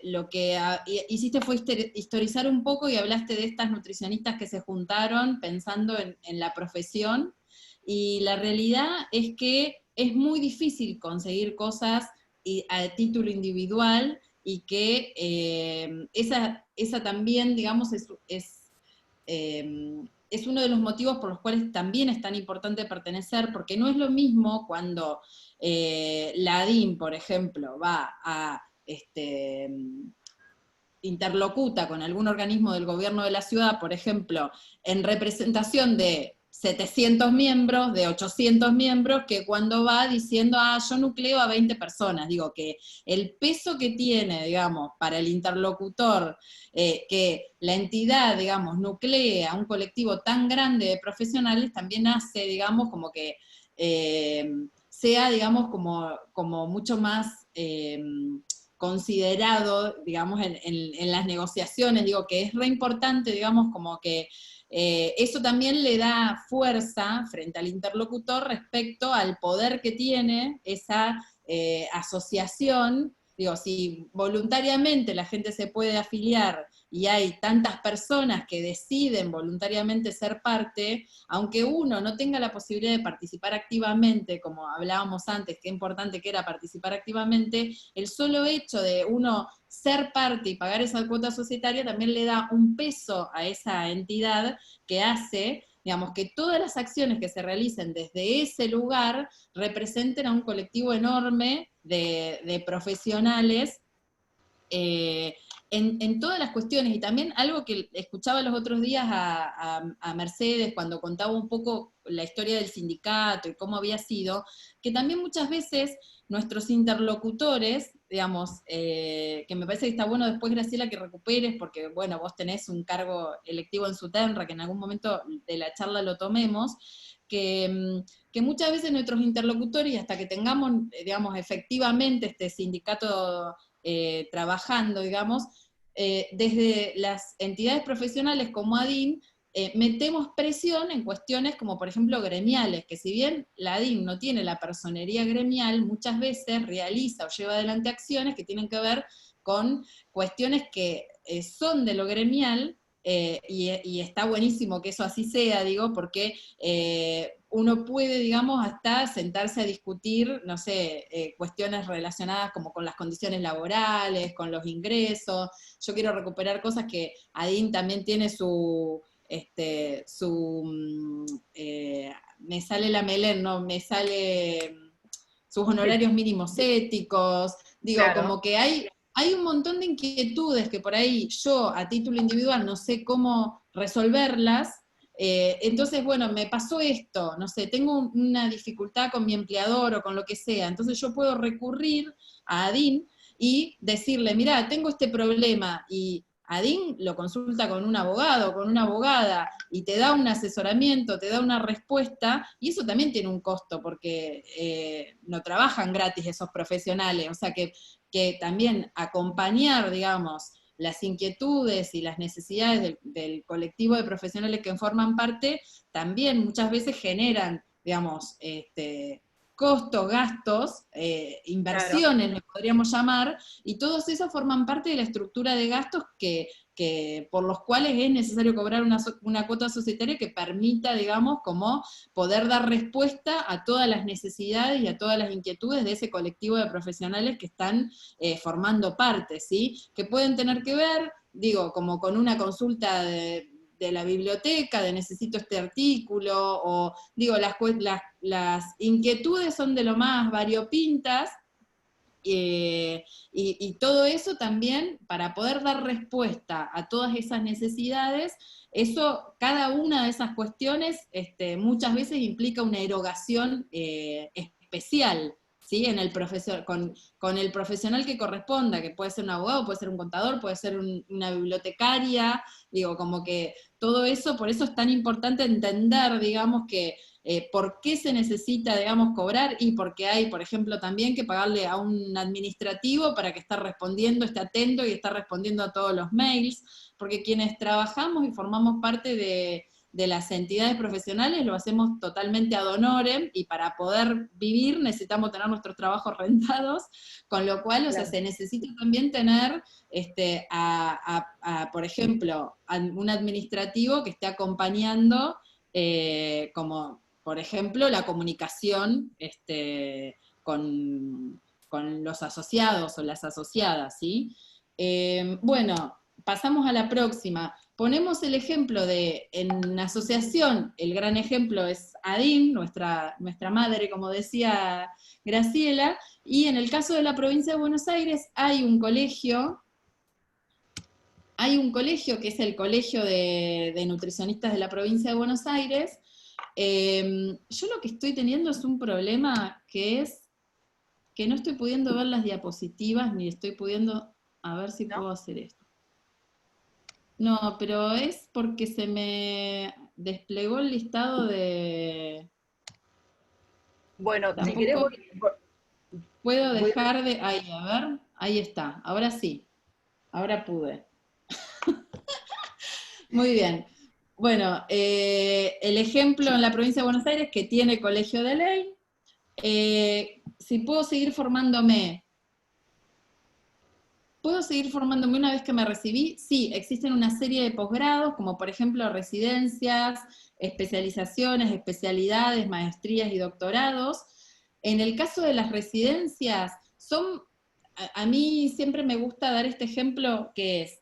lo que hiciste fue historizar un poco y hablaste de estas nutricionistas que se juntaron pensando en la profesión, y la realidad es que es muy difícil conseguir cosas a título individual, y que esa también, digamos, es uno de los motivos por los cuales también es tan importante pertenecer, porque no es lo mismo cuando la ADIM, por ejemplo, va a interlocuta con algún organismo del gobierno de la ciudad, por ejemplo, en representación de 700 miembros, de 800 miembros, que cuando va diciendo, yo nucleo a 20 personas. Digo que el peso que tiene, digamos, para el interlocutor, que la entidad, digamos, nuclee a un colectivo tan grande de profesionales, también hace, digamos, como que sea, digamos, como mucho más considerado, digamos, en las negociaciones. Digo que es re importante, digamos, como que eso también le da fuerza frente al interlocutor respecto al poder que tiene esa asociación. Digo, si voluntariamente la gente se puede afiliar y hay tantas personas que deciden voluntariamente ser parte, aunque uno no tenga la posibilidad de participar activamente, como hablábamos antes, qué importante que era participar activamente, el solo hecho de uno ser parte y pagar esa cuota societaria también le da un peso a esa entidad que hace, digamos, que todas las acciones que se realicen desde ese lugar representen a un colectivo enorme de profesionales en todas las cuestiones. Y también algo que escuchaba los otros días a Mercedes cuando contaba un poco la historia del sindicato y cómo había sido, que también muchas veces nuestros interlocutores, digamos, que me parece que está bueno después, Graciela, que recuperes, porque bueno, vos tenés un cargo electivo en SUTENRA, que en algún momento de la charla lo tomemos, que muchas veces nuestros interlocutores, hasta que tengamos, digamos, efectivamente este sindicato trabajando, digamos, desde las entidades profesionales como ADIM, metemos presión en cuestiones como, por ejemplo, gremiales, que si bien la ADIM no tiene la personería gremial, muchas veces realiza o lleva adelante acciones que tienen que ver con cuestiones que son de lo gremial, y está buenísimo que eso así sea, digo, porque uno puede, digamos, hasta sentarse a discutir, no sé, cuestiones relacionadas como con las condiciones laborales, con los ingresos. Yo quiero recuperar cosas que ADIN también tiene me sale la Melén, no, me sale sus honorarios mínimos éticos, digo, Claro, como que hay un montón de inquietudes que por ahí yo a título individual no sé cómo resolverlas, entonces, bueno, me pasó esto, no sé, tengo una dificultad con mi empleador o con lo que sea, entonces yo puedo recurrir a ADIN y decirle, mira, tengo este problema, y ADIN lo consulta con un abogado, con una abogada, y te da un asesoramiento, te da una respuesta, y eso también tiene un costo, porque no trabajan gratis esos profesionales, o sea que también acompañar, digamos, las inquietudes y las necesidades del colectivo de profesionales que forman parte, también muchas veces generan, digamos, costos, gastos, claro. inversiones, le podríamos llamar, y todos esos forman parte de la estructura de gastos por los cuales es necesario cobrar una cuota societaria que permita, digamos, como poder dar respuesta a todas las necesidades y a todas las inquietudes de ese colectivo de profesionales que están formando parte, ¿sí? Que pueden tener que ver, digo, como con una consulta de la biblioteca, de necesito este artículo, o digo, las inquietudes son de lo más variopintas, y todo eso también, para poder dar respuesta a todas esas necesidades, eso, cada una de esas cuestiones muchas veces implica una erogación especial, ¿sí? En el con el profesional que corresponda, que puede ser un abogado, puede ser un contador, puede ser una bibliotecaria, digo, como que todo eso, por eso es tan importante entender, digamos, que ¿por qué se necesita, digamos, cobrar? Y porque hay, por ejemplo, también que pagarle a un administrativo para que esté respondiendo, esté atento y esté respondiendo a todos los mails, porque quienes trabajamos y formamos parte de las entidades profesionales lo hacemos totalmente ad honorem, y para poder vivir necesitamos tener nuestros trabajos rentados, con lo cual, o sea, Claro. se necesita también tener, por ejemplo, un administrativo que esté acompañando, como por ejemplo, la comunicación con los asociados o las asociadas, ¿sí? Bueno, pasamos a la próxima. Ponemos el ejemplo en asociación, el gran ejemplo es ADIN, nuestra madre, como decía Graciela, y en el caso de la provincia de Buenos Aires hay un colegio que es el Colegio de Nutricionistas de la provincia de Buenos Aires. Yo lo que estoy teniendo es un problema, que es que no estoy pudiendo ver las diapositivas, ni estoy pudiendo, a ver si ¿No? puedo hacer esto. No, pero es porque se me desplegó el listado de... Bueno, si querés Tampoco puedo voy a... dejar de... Ahí, a ver, ahí está, ahora sí, ahora pude. Muy bien. Bueno, el ejemplo en la provincia de Buenos Aires, que tiene colegio de ley. Si puedo seguir formándome, ¿puedo seguir formándome una vez que me recibí? Sí, existen una serie de posgrados, como por ejemplo residencias, especializaciones, especialidades, maestrías y doctorados. En el caso de las residencias, a mí siempre me gusta dar este ejemplo, que es,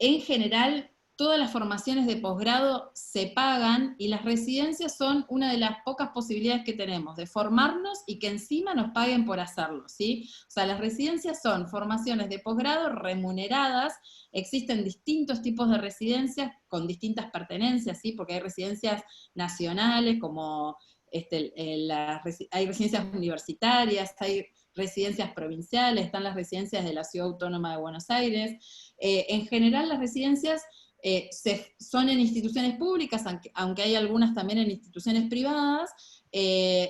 en general, todas las formaciones de posgrado se pagan, y las residencias son una de las pocas posibilidades que tenemos de formarnos y que encima nos paguen por hacerlo, ¿sí? O sea, las residencias son formaciones de posgrado remuneradas. Existen distintos tipos de residencias con distintas pertenencias, ¿sí? Porque hay residencias nacionales, como hay residencias universitarias, hay residencias provinciales, están las residencias de la Ciudad Autónoma de Buenos Aires. En general, las residencias son en instituciones públicas, aunque hay algunas también en instituciones privadas,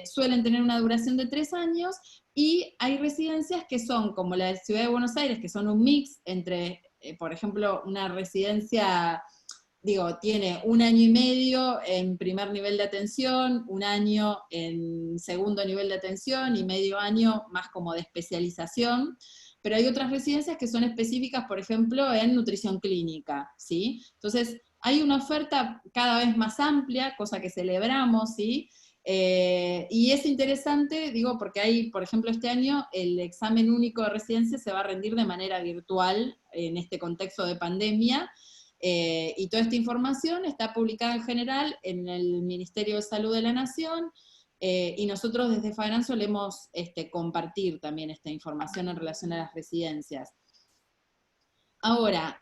suelen tener una duración de 3 años, y hay residencias que son, como la de Ciudad de Buenos Aires, que son un mix entre, por ejemplo, una residencia, digo, tiene 1 año y medio en primer nivel de atención, 1 año en segundo nivel de atención y medio año más como de especialización. Pero hay otras residencias que son específicas, por ejemplo, en nutrición clínica, ¿sí? Entonces, hay una oferta cada vez más amplia, cosa que celebramos, ¿sí? Y es interesante, digo, porque hay, por ejemplo, este año el examen único de residencia se va a rendir de manera virtual en este contexto de pandemia, y toda esta información está publicada en general en el Ministerio de Salud de la Nación, y nosotros desde FAGRAN solemos compartir también esta información en relación a las residencias. Ahora,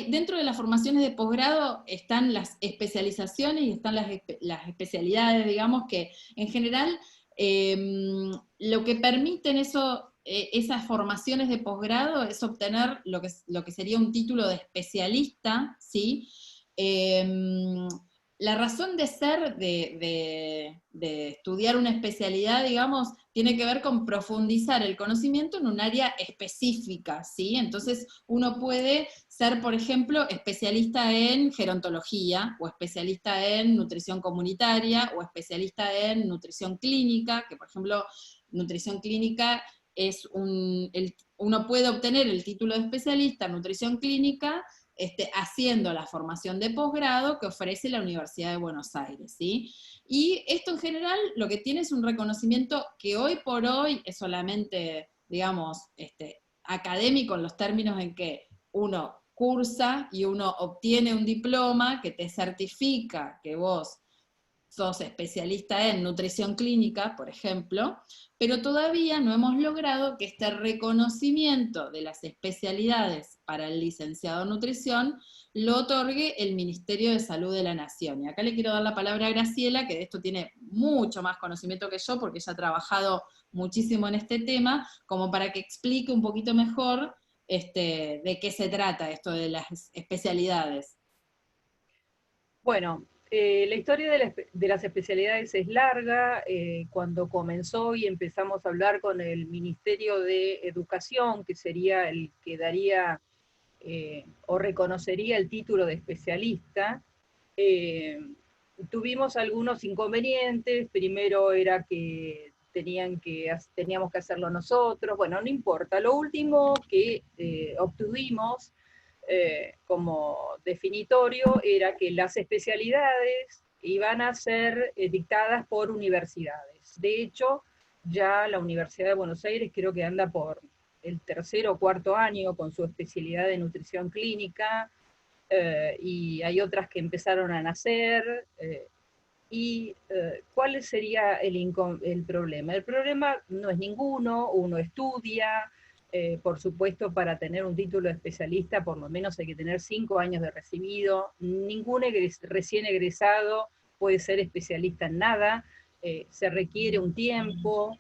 dentro de las formaciones de posgrado están las especializaciones y están las especialidades, digamos, que en general lo que permiten esas formaciones de posgrado es obtener lo que sería un título de especialista, ¿sí? La razón de ser de estudiar una especialidad, digamos, tiene que ver con profundizar el conocimiento en un área específica, ¿sí? Entonces uno puede ser, por ejemplo, especialista en gerontología, o especialista en nutrición comunitaria, o especialista en nutrición clínica, que por ejemplo, nutrición clínica es uno puede obtener el título de especialista en nutrición clínica haciendo la formación de posgrado que ofrece la Universidad de Buenos Aires, ¿sí? Y esto en general lo que tiene es un reconocimiento que hoy por hoy es solamente, digamos, académico en los términos en que uno cursa y uno obtiene un diploma que te certifica que vos sos especialista en nutrición clínica, por ejemplo, pero todavía no hemos logrado que este reconocimiento de las especialidades para el licenciado en nutrición lo otorgue el Ministerio de Salud de la Nación. Y acá le quiero dar la palabra a Graciela, que de esto tiene mucho más conocimiento que yo, porque ella ha trabajado muchísimo en este tema, como para que explique un poquito mejor de qué se trata esto de las especialidades. Bueno, la historia de las especialidades es larga. Cuando comenzó y empezamos a hablar con el Ministerio de Educación, que sería el que daría o reconocería el título de especialista, tuvimos algunos inconvenientes. Primero era que teníamos que hacerlo nosotros. Bueno, no importa. Lo último que obtuvimos como definitorio era que las especialidades iban a ser dictadas por universidades. De hecho, ya la Universidad de Buenos Aires creo que anda por el tercer o cuarto año con su especialidad de nutrición clínica, y hay otras que empezaron a nacer. ¿Cuál sería el problema? El problema no es ninguno. Uno estudia, por supuesto, para tener un título de especialista, por lo menos hay que tener 5 años de recibido. Ningún recién egresado puede ser especialista en nada, se requiere un tiempo.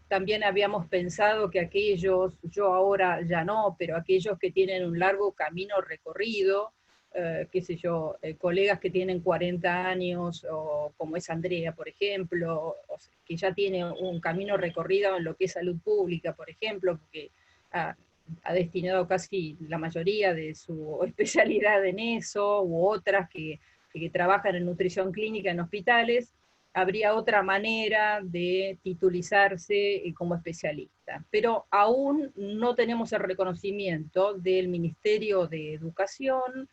También habíamos pensado que yo ahora ya no, pero aquellos que tienen un largo camino recorrido, qué sé yo, colegas que tienen 40 años, o como es Andrea, por ejemplo, que ya tiene un camino recorrido en lo que es salud pública, por ejemplo, porque ha destinado casi la mayoría de su especialidad en eso, u otras que trabajan en nutrición clínica en hospitales. Habría otra manera de titulizarse como especialista. Pero aún no tenemos el reconocimiento del Ministerio de Educación.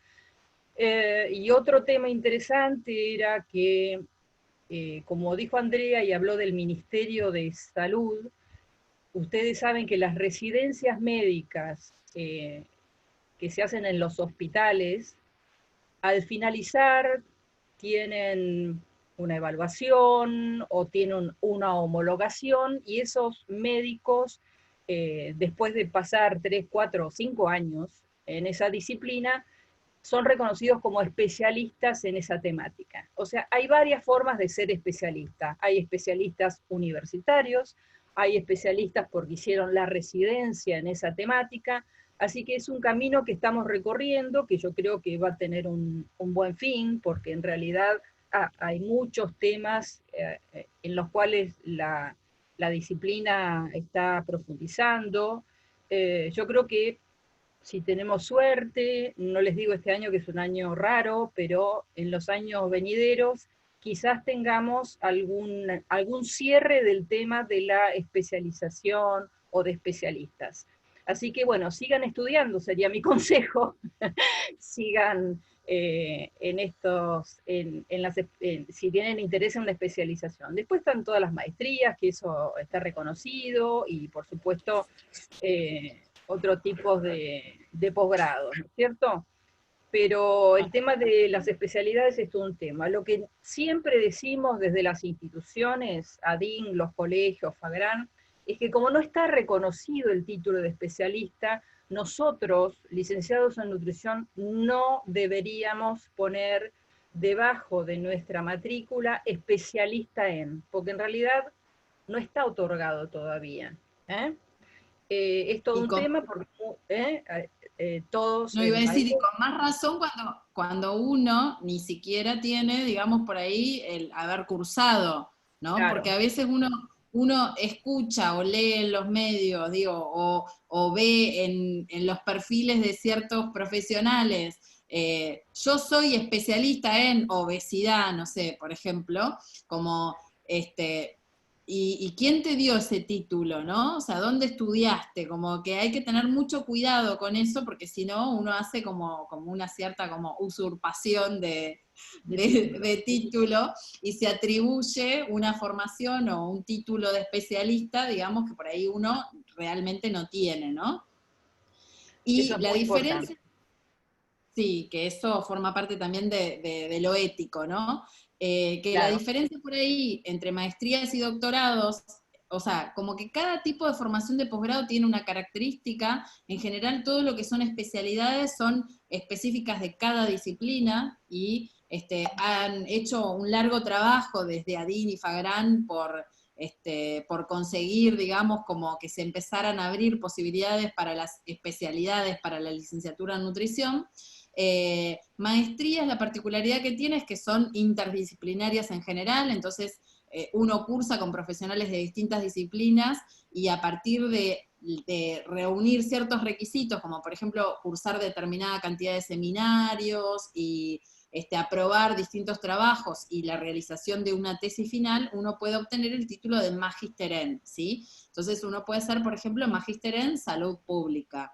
Y otro tema interesante era que, como dijo Andrea y habló del Ministerio de Salud, ustedes saben que las residencias médicas que se hacen en los hospitales, al finalizar tienen una evaluación o tienen una homologación, y esos médicos, después de pasar 3, 4 o 5 años en esa disciplina, son reconocidos como especialistas en esa temática. O sea, hay varias formas de ser especialista. Hay especialistas universitarios, hay especialistas porque hicieron la residencia en esa temática. Así que es un camino que estamos recorriendo, que yo creo que va a tener un buen fin, porque en realidad hay muchos temas en los cuales la disciplina está profundizando. Yo creo que si tenemos suerte, no les digo este año que es un año raro, pero en los años venideros quizás tengamos algún cierre del tema de la especialización o de especialistas. Así que bueno, sigan estudiando, sería mi consejo. Sigan si tienen interés en una especialización. Después están todas las maestrías, que eso está reconocido, y por supuesto otro tipo de posgrado, ¿no es cierto? pero el tema de las especialidades es todo un tema. Lo que siempre decimos desde las instituciones, ADIN, los colegios, FAGRAN, es que como no está reconocido el título de especialista, nosotros, licenciados en nutrición, no deberíamos poner debajo de nuestra matrícula especialista en, porque en realidad no está otorgado todavía. Es todo Y un tema porque todos... no iba a decir, y con más razón cuando uno ni siquiera tiene, digamos, por ahí el haber cursado, ¿no? claro. Porque a veces uno escucha o lee en los medios, digo, o ve en los perfiles de ciertos profesionales, yo soy especialista en obesidad, no sé, por ejemplo, como ¿y quién te dio ese título, no? O sea, ¿dónde estudiaste? Como que hay que tener mucho cuidado con eso, porque si no, uno hace como una cierta como usurpación de título y se atribuye una formación o un título de especialista, digamos, que por ahí uno realmente no tiene, ¿no? Y Eso es la muy diferencia, importante. sí, que eso forma parte también de lo ético, ¿no? Que la Claro. diferencia por ahí entre maestrías y doctorados, o sea, como que cada tipo de formación de posgrado tiene una característica, en general todo lo que son especialidades son específicas de cada disciplina y han hecho un largo trabajo desde ADIN y FAGRAN por conseguir, digamos, como que se empezaran a abrir posibilidades para las especialidades, para la licenciatura en nutrición. Maestrías, la particularidad que tiene es que son interdisciplinarias en general, entonces uno cursa con profesionales de distintas disciplinas y a partir de reunir ciertos requisitos, como por ejemplo cursar determinada cantidad de seminarios y aprobar distintos trabajos y la realización de una tesis final, uno puede obtener el título de Magister en, ¿sí? Entonces uno puede ser, por ejemplo, Magister en Salud Pública.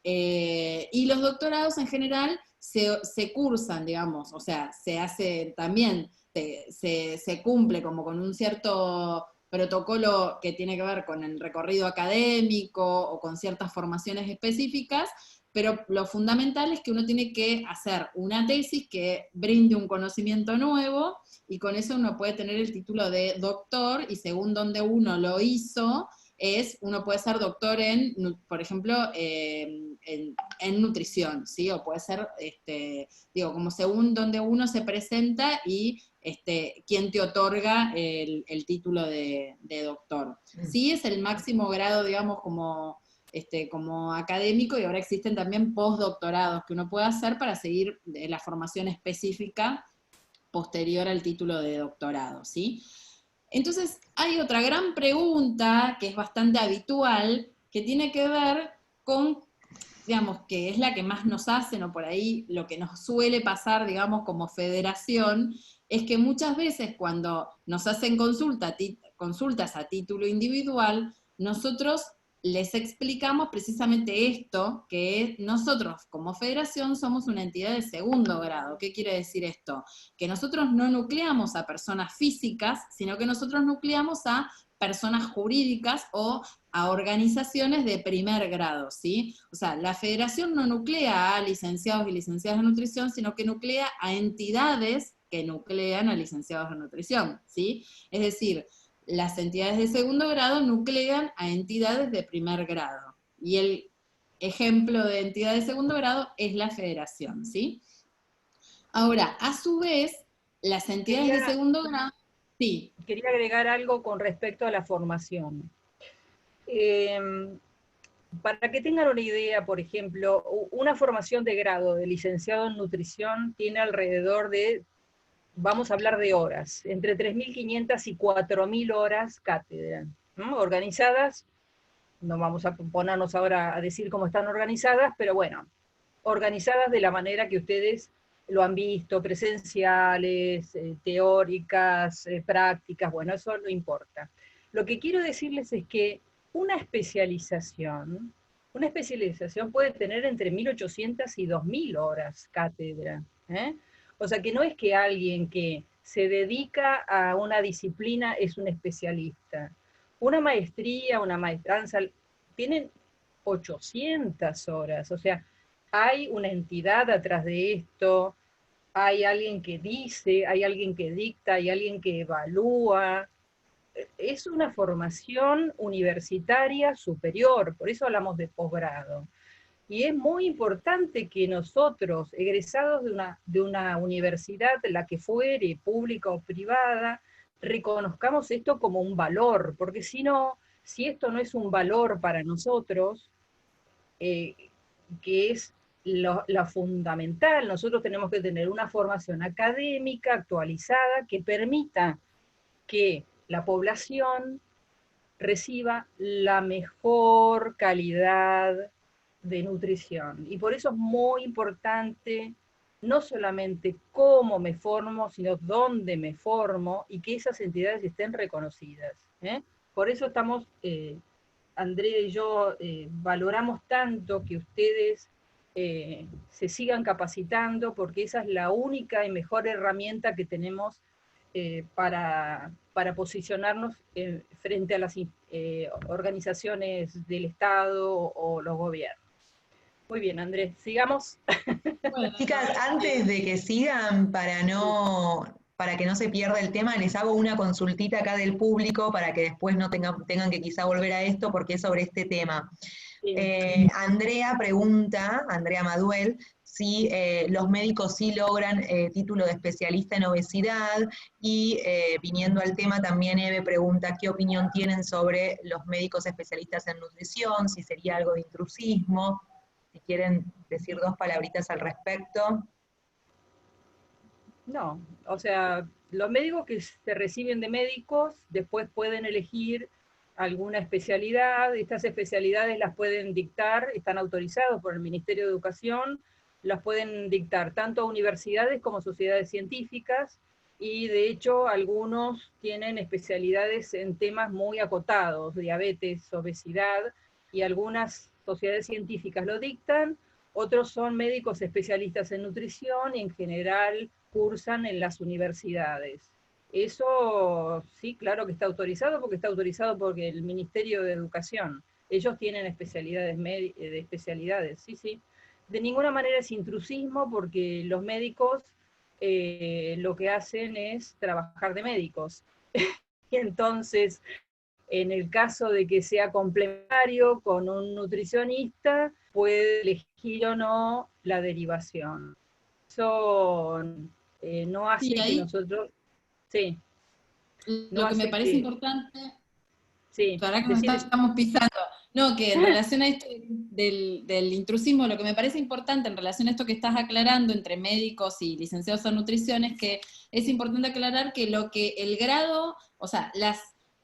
Y los doctorados en general se cursan, digamos, o sea, se hace también, se cumple como con un cierto protocolo que tiene que ver con el recorrido académico o con ciertas formaciones específicas, pero lo fundamental es que uno tiene que hacer una tesis que brinde un conocimiento nuevo y con eso uno puede tener el título de doctor y según donde uno lo hizo, uno puede ser doctor en, por ejemplo, en nutrición, ¿sí? O puede ser, digo, como según donde uno se presenta y quién te otorga el título de doctor. Sí es el máximo grado, digamos, como académico, y ahora existen también postdoctorados que uno puede hacer para seguir la formación específica posterior al título de doctorado, ¿sí? Entonces, hay otra gran pregunta que es bastante habitual, que tiene que ver con, digamos, que es la que más nos hacen, o por ahí lo que nos suele pasar, digamos, como federación, es que muchas veces cuando nos hacen consultas a título individual, nosotros les explicamos precisamente esto, que nosotros como federación somos una entidad de segundo grado. ¿Qué quiere decir esto? Que nosotros no nucleamos a personas físicas, sino que nosotros nucleamos a personas jurídicas o a organizaciones de primer grado, ¿sí? O sea, la federación no nuclea a licenciados y licenciadas de nutrición, sino que nuclea a entidades que nuclean a licenciados de nutrición, ¿sí? Es decir, las entidades de segundo grado nuclean a entidades de primer grado. Y el ejemplo de entidad de segundo grado es la federación, ¿sí? Ahora, a su vez, las entidades de segundo grado, sí. Quería agregar algo con respecto a la formación. Para que tengan una idea, por ejemplo, una formación de grado de licenciado en nutrición tiene alrededor de, vamos a hablar de horas, entre 3.500 y 4.000 horas cátedra, ¿no? Organizadas, no vamos a ponernos ahora a decir cómo están organizadas, pero bueno, organizadas de la manera que ustedes lo han visto, presenciales, teóricas, prácticas, bueno, eso no importa. Lo que quiero decirles es que una especialización puede tener entre 1.800 y 2.000 horas cátedra. O sea que no es que alguien que se dedica a una disciplina es un especialista. Una maestría, una maestranza, tienen 800 horas, o sea, hay una entidad atrás de esto, hay alguien que dice, hay alguien que dicta, hay alguien que evalúa. Es una formación universitaria superior, por eso hablamos de posgrado. Y es muy importante que nosotros, egresados de una universidad, la que fuere, pública o privada, reconozcamos esto como un valor, porque si no, si esto no es un valor para nosotros, eh, que es lo fundamental, nosotros tenemos que tener una formación académica actualizada que permita que la población reciba la mejor calidad de nutrición. Y por eso es muy importante no solamente cómo me formo, sino dónde me formo y que esas entidades estén reconocidas. ¿Eh? Por eso estamos, Andrea y yo, valoramos tanto que ustedes se sigan capacitando, porque esa es la única y mejor herramienta que tenemos para posicionarnos frente a las organizaciones del Estado o los gobiernos. Muy bien, Andrés, sigamos. Bueno, Chicas, antes de que sigan, para que no se pierda el tema, les hago una consultita acá del público para que después no tengan que quizá volver a esto porque es sobre este tema. Andrea pregunta, Andrea Maduel, si los médicos sí logran título de especialista en obesidad, y viniendo al tema también Eve pregunta qué opinión tienen sobre los médicos especialistas en nutrición, si sería algo de intrusismo, si quieren decir dos palabritas al respecto. No, o sea, los médicos que se reciben de médicos después pueden elegir alguna especialidad. Estas especialidades las pueden dictar, están autorizados por el Ministerio de Educación, las pueden dictar tanto a universidades como sociedades científicas, y de hecho algunos tienen especialidades en temas muy acotados, diabetes, obesidad, y algunas sociedades científicas lo dictan. Otros son médicos especialistas en nutrición y en general cursan en las universidades. Eso sí, claro que está autorizado, porque está autorizado por el Ministerio de Educación. Ellos tienen especialidades, de especialidades, sí, sí. De ninguna manera es intrusismo, porque los médicos lo que hacen es trabajar de médicos. Y entonces, en el caso de que sea complementario con un nutricionista, puede elegir o no la derivación. Eso no sí, hace que ahí nosotros, sí, no lo que me hace parece que, importante, sí, para que nos decir, estamos pisando, no, que en relación a esto del intrusismo, lo que me parece importante en relación a esto que estás aclarando entre médicos y licenciados en nutrición es que es importante aclarar que lo que el grado, o sea,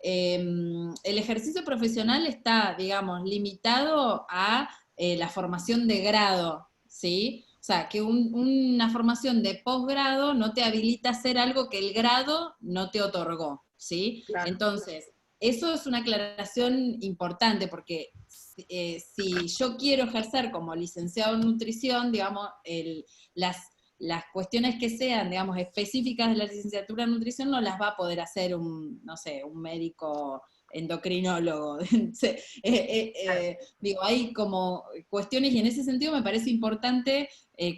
el ejercicio profesional está, digamos, limitado a la formación de grado, ¿sí? O sea, que una formación de posgrado no te habilita a hacer algo que el grado no te otorgó, ¿sí? claro, Entonces, eso es una aclaración importante, porque si yo quiero ejercer como licenciado en nutrición, digamos, las cuestiones que sean, digamos, específicas de la licenciatura en nutrición no las va a poder hacer no sé, un médico endocrinólogo. Digo, hay como cuestiones, y en ese sentido me parece importante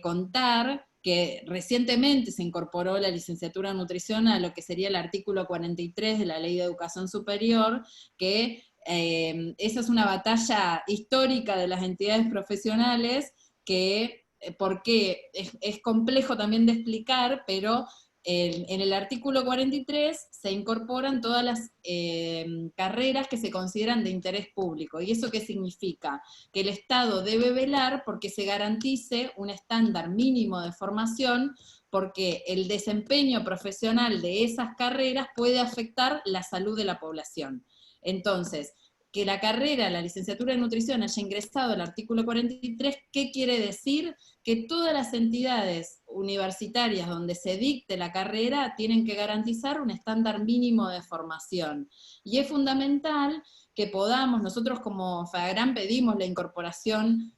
contar que recientemente se incorporó la licenciatura en nutrición a lo que sería el artículo 43 de la Ley de Educación Superior, que esa es una batalla histórica de las entidades profesionales que, porque es complejo también de explicar, pero en el artículo 43 se incorporan todas las carreras que se consideran de interés público. ¿Y eso qué significa? Que el Estado debe velar porque se garantice un estándar mínimo de formación, porque el desempeño profesional de esas carreras puede afectar la salud de la población. Entonces, que la carrera, la licenciatura en nutrición haya ingresado al artículo 43, ¿qué quiere decir? Que todas las entidades universitarias donde se dicte la carrera tienen que garantizar un estándar mínimo de formación. Y es fundamental que podamos, nosotros como FAGRAN pedimos la incorporación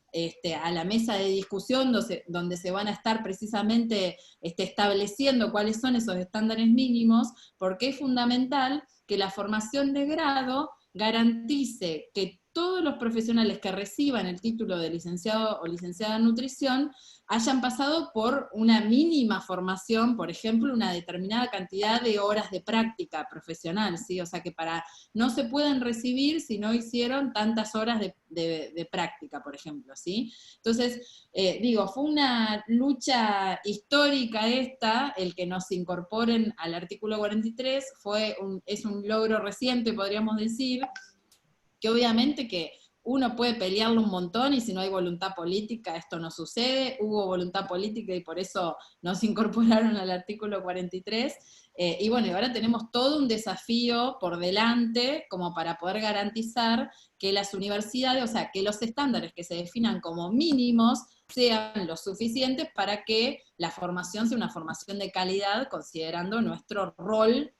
a la mesa de discusión donde se van a estar precisamente estableciendo cuáles son esos estándares mínimos, porque es fundamental que la formación de grado garantice que todos los profesionales que reciban el título de licenciado o licenciada en nutrición hayan pasado por una mínima formación, por ejemplo, una determinada cantidad de horas de práctica profesional, ¿sí? O sea que no se pueden recibir si no hicieron tantas horas de práctica, por ejemplo, ¿sí? Entonces, fue una lucha histórica esta, el que nos incorporen al artículo 43, es un logro reciente, podríamos decir, que obviamente que uno puede pelearlo un montón y si no hay voluntad política esto no sucede. Hubo voluntad política y por eso nos incorporaron al artículo 43. Y bueno, y ahora tenemos todo un desafío por delante como para poder garantizar que las universidades, o sea, que los estándares que se definan como mínimos sean lo suficientes para que la formación sea una formación de calidad, considerando nuestro rol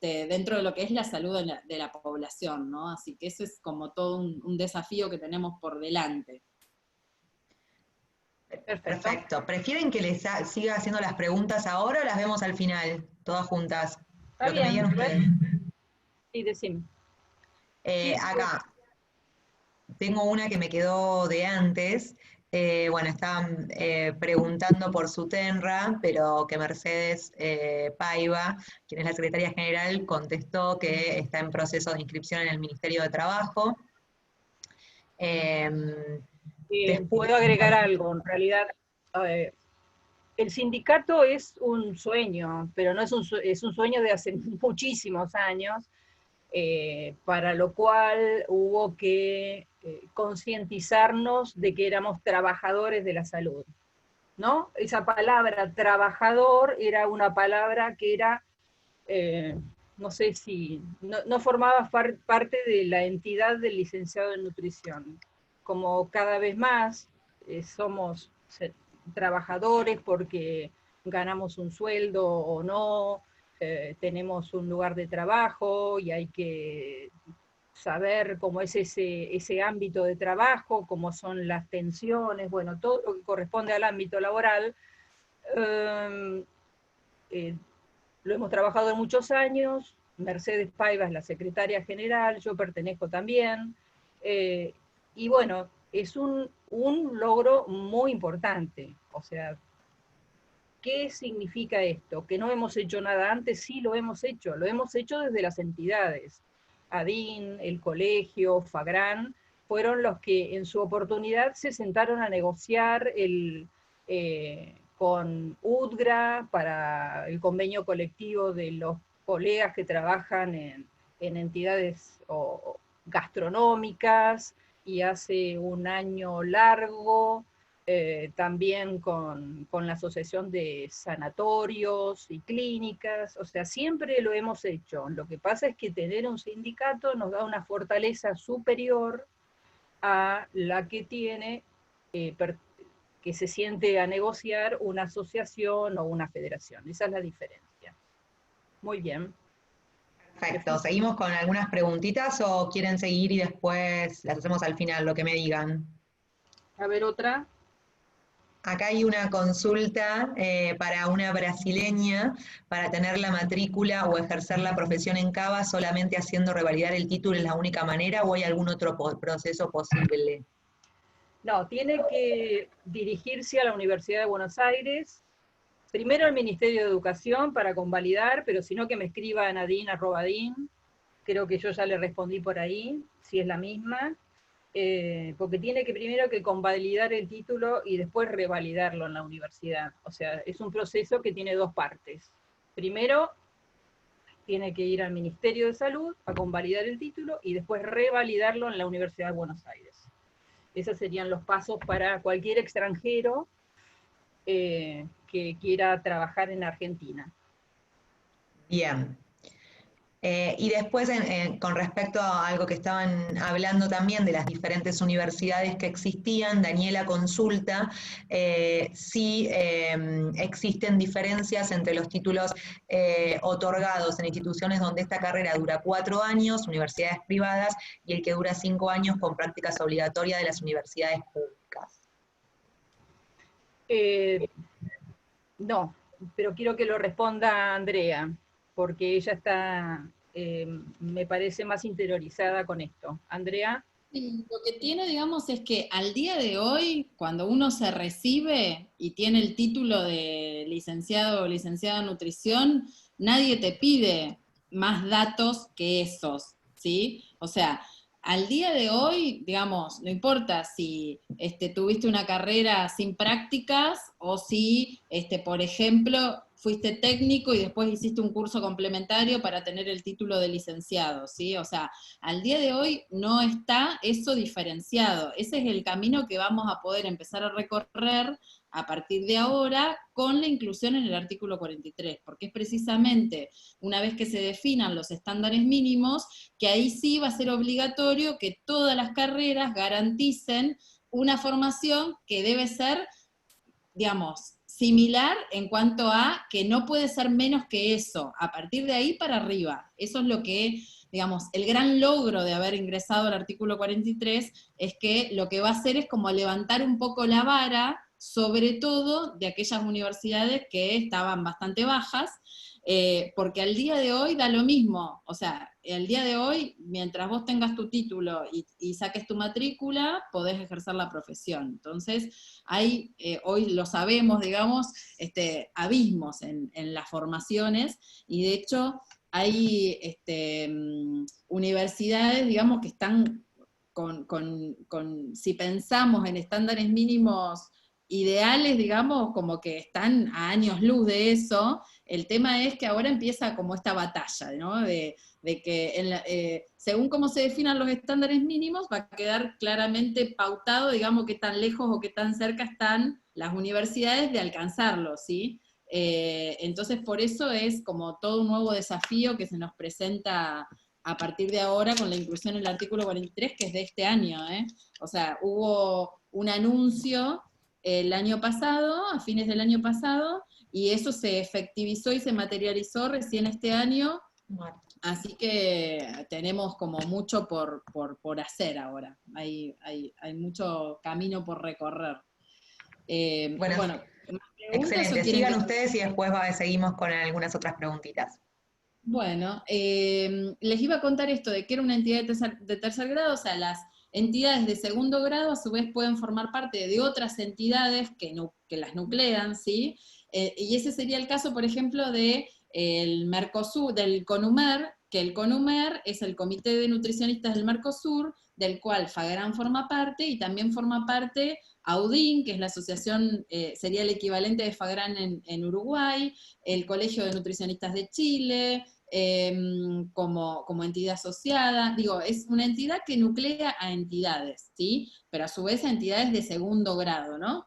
dentro de lo que es la salud de la población, ¿no? Así que eso es como todo un desafío que tenemos por delante. Perfecto. ¿Prefieren que les siga haciendo las preguntas ahora o las vemos al final, todas juntas? Está Lo que me bien, digan ustedes. Sí, decime. Acá tengo una que me quedó de antes. Estaban preguntando por su TENRA, pero que Mercedes Paiva, quien es la secretaria general, contestó que está en proceso de inscripción en el Ministerio de Trabajo. Puedo agregar algo, en realidad. El sindicato es un sueño, pero no es es un sueño de hace muchísimos años, para lo cual hubo que concientizarnos de que éramos trabajadores de la salud, ¿no? Esa palabra trabajador era una palabra que era, no sé si, no formaba parte de la entidad del licenciado en nutrición. Como cada vez más somos trabajadores porque ganamos un sueldo o no, tenemos un lugar de trabajo y hay que saber cómo es ese ámbito de trabajo, cómo son las tensiones, bueno, todo lo que corresponde al ámbito laboral. Lo hemos trabajado en muchos años, Mercedes Paiva es la secretaria general, yo pertenezco también, y bueno, es un logro muy importante. O sea, ¿qué significa esto? ¿Que no hemos hecho nada antes? Sí, lo hemos hecho desde las entidades. ADIN, el colegio, FAGRAN, fueron los que en su oportunidad se sentaron a negociar con UDGRA para el convenio colectivo de los colegas que trabajan en entidades gastronómicas, y hace un año largo también con la Asociación de Sanatorios y Clínicas. O sea, siempre lo hemos hecho. Lo que pasa es que tener un sindicato nos da una fortaleza superior a la que tiene que se siente a negociar una asociación o una federación. Esa es la diferencia. Muy bien. Perfecto. ¿Seguimos con algunas preguntitas o quieren seguir y después las hacemos al final, lo que me digan? A ver, otra. Acá hay una consulta para una brasileña para tener la matrícula o ejercer la profesión en Cava. ¿Solamente haciendo revalidar el título es la única manera o hay algún otro proceso posible? No, tiene que dirigirse a la Universidad de Buenos Aires, primero al Ministerio de Educación para convalidar, pero si no, que me escriba a nadine@adin. Creo que yo ya le respondí por ahí, si es la misma, porque tiene que primero que convalidar el título y después revalidarlo en la universidad. O sea, es un proceso que tiene dos partes. Primero, tiene que ir al Ministerio de Salud a convalidar el título y después revalidarlo en la Universidad de Buenos Aires. Esos serían los pasos para cualquier extranjero que quiera trabajar en Argentina. Bien. Y después, con respecto a algo que estaban hablando también de las diferentes universidades que existían, Daniela consulta si existen diferencias entre los títulos otorgados en instituciones donde esta carrera dura 4 años, universidades privadas, y el que dura 5 años con prácticas obligatorias de las universidades públicas. No, pero quiero que lo responda Andrea, porque ella está, me parece, más interiorizada con esto. Andrea. Sí, lo que tiene, digamos, es que al día de hoy, cuando uno se recibe y tiene el título de licenciado o licenciada en nutrición, nadie te pide más datos que esos, ¿sí? O sea, al día de hoy, digamos, no importa si tuviste una carrera sin prácticas o si, por ejemplo, fuiste técnico y después hiciste un curso complementario para tener el título de licenciado, ¿sí? O sea, al día de hoy no está eso diferenciado. Ese es el camino que vamos a poder empezar a recorrer a partir de ahora con la inclusión en el artículo 43, porque es precisamente una vez que se definan los estándares mínimos, que ahí sí va a ser obligatorio que todas las carreras garanticen una formación que debe ser, digamos, similar en cuanto a que no puede ser menos que eso, a partir de ahí para arriba. Eso es lo que, digamos, el gran logro de haber ingresado al artículo 43 es que lo que va a hacer es como levantar un poco la vara, sobre todo de aquellas universidades que estaban bastante bajas, porque al día de hoy da lo mismo, o sea, al día de hoy, mientras vos tengas tu título y saques tu matrícula, podés ejercer la profesión. Entonces, hay, hoy lo sabemos, digamos, abismos en las formaciones, y de hecho hay universidades, digamos, que están si pensamos en estándares mínimos ideales, digamos, como que están a años luz de eso. El tema es que ahora empieza como esta batalla, ¿no? De que según cómo se definan los estándares mínimos, va a quedar claramente pautado, digamos, qué tan lejos o qué tan cerca están las universidades de alcanzarlo, ¿sí? Entonces, por eso es como todo un nuevo desafío que se nos presenta a partir de ahora con la inclusión en el artículo 43, que es de este año, ¿eh? O sea, hubo un anuncio el año pasado, a fines del año pasado, y eso se efectivizó y se materializó recién este año, así que tenemos como mucho por hacer ahora, hay mucho camino por recorrer. Bueno, ¿más preguntas o excelente. quieren Sigan que... ustedes y después seguimos con algunas otras preguntitas. Bueno, les iba a contar esto de que era una entidad de tercer grado, o sea, las entidades de segundo grado a su vez pueden formar parte de otras entidades que las nuclean, ¿sí? Y ese sería el caso, por ejemplo, del Mercosur, del CONUMER, que el CONUMER es el Comité de Nutricionistas del Mercosur, del cual Fagrán forma parte, y también forma parte AUDIN, que es la asociación, sería el equivalente de Fagrán en Uruguay, el Colegio de Nutricionistas de Chile, como entidad asociada. Digo, es una entidad que nuclea a entidades, ¿sí? Pero a su vez a entidades de segundo grado, ¿no?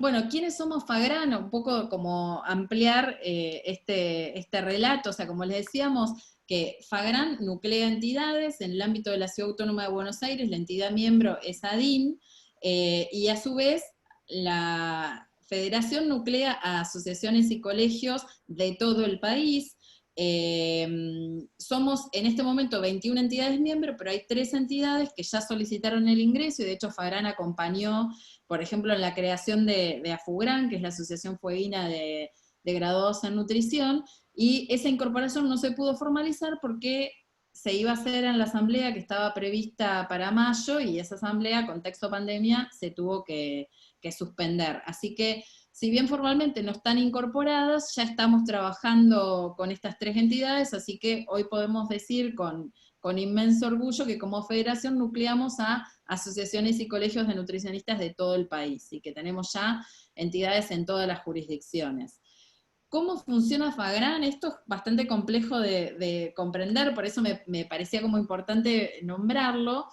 Bueno, ¿quiénes somos Fagrán? Un poco como ampliar este relato, o sea, como les decíamos, que Fagrán nuclea entidades en el ámbito de la Ciudad Autónoma de Buenos Aires, la entidad miembro es ADIN, y a su vez la federación nuclea a asociaciones y colegios de todo el país. Somos en este momento 21 entidades miembros, pero hay 3 entidades que ya solicitaron el ingreso, y de hecho Fagrán acompañó, por ejemplo, en la creación de AFUGRAN, que es la Asociación Fueguina de Graduados en Nutrición, y esa incorporación no se pudo formalizar porque se iba a hacer en la asamblea que estaba prevista para mayo, y esa asamblea, contexto pandemia, se tuvo que suspender. Así que, si bien formalmente no están incorporadas, ya estamos trabajando con estas 3 entidades, así que hoy podemos decir con inmenso orgullo que como federación nucleamos a asociaciones y colegios de nutricionistas de todo el país, y que tenemos ya entidades en todas las jurisdicciones. ¿Cómo funciona Fagrán? Esto es bastante complejo de comprender, por eso me parecía como importante nombrarlo.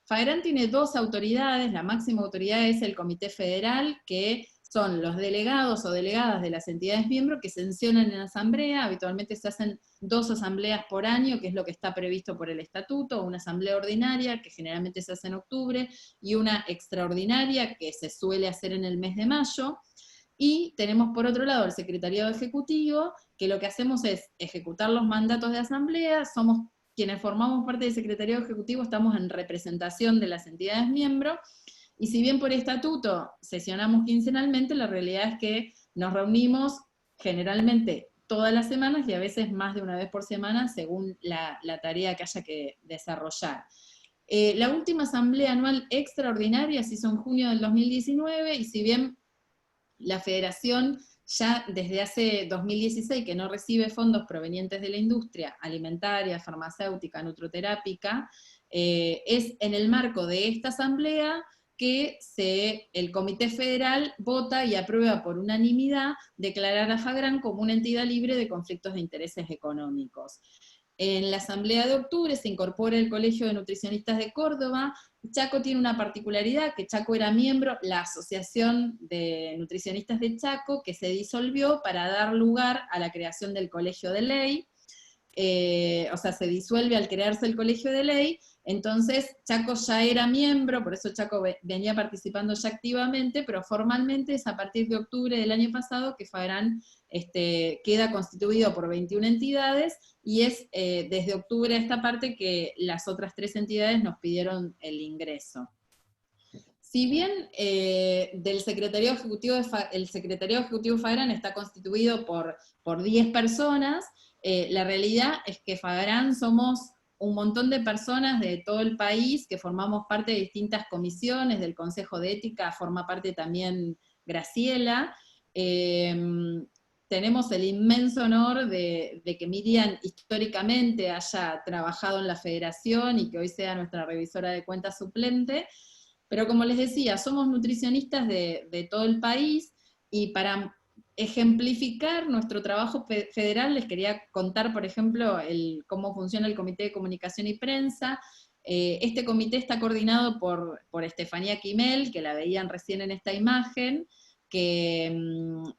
Fagrán tiene 2 autoridades, la máxima autoridad es el Comité Federal, que son los delegados o delegadas de las entidades miembros que sancionan en asamblea. Habitualmente se hacen 2 asambleas por año, que es lo que está previsto por el estatuto, una asamblea ordinaria, que generalmente se hace en octubre, y una extraordinaria, que se suele hacer en el mes de mayo. Y tenemos por otro lado el secretariado ejecutivo, que lo que hacemos es ejecutar los mandatos de asamblea. Somos quienes formamos parte del secretariado ejecutivo, estamos en representación de las entidades miembros, y si bien por estatuto sesionamos quincenalmente, la realidad es que nos reunimos generalmente todas las semanas y a veces más de una vez por semana según la tarea que haya que desarrollar. La última asamblea anual extraordinaria se hizo en junio del 2019 y si bien la federación ya desde hace 2016 que no recibe fondos provenientes de la industria alimentaria, farmacéutica, nutroterápica, es en el marco de esta asamblea que el Comité Federal vota y aprueba por unanimidad declarar a FAGRAN como una entidad libre de conflictos de intereses económicos. En la asamblea de octubre se incorpora el Colegio de Nutricionistas de Córdoba. Chaco tiene una particularidad, que Chaco era miembro, la Asociación de Nutricionistas de Chaco, que se disolvió para dar lugar a la creación del Colegio de Ley. O sea, se disuelve al crearse el Colegio de Ley, entonces Chaco ya era miembro, por eso Chaco venía participando ya activamente, pero formalmente es a partir de octubre del año pasado que FAGRAN queda constituido por 21 entidades, y es desde octubre a esta parte que las otras 3 entidades nos pidieron el ingreso. Si bien el Secretariado Ejecutivo de FAGRAN está constituido por 10 personas, la realidad es que FAGRAN somos un montón de personas de todo el país que formamos parte de distintas comisiones, del Consejo de Ética forma parte también Graciela. Tenemos el inmenso honor de que Miriam históricamente haya trabajado en la federación y que hoy sea nuestra revisora de cuentas suplente, pero como les decía, somos nutricionistas de todo el país, y para ejemplificar nuestro trabajo federal les quería contar, por ejemplo, cómo funciona el Comité de Comunicación y Prensa. Este comité está coordinado por Estefanía Quimel, que la veían recién en esta imagen, que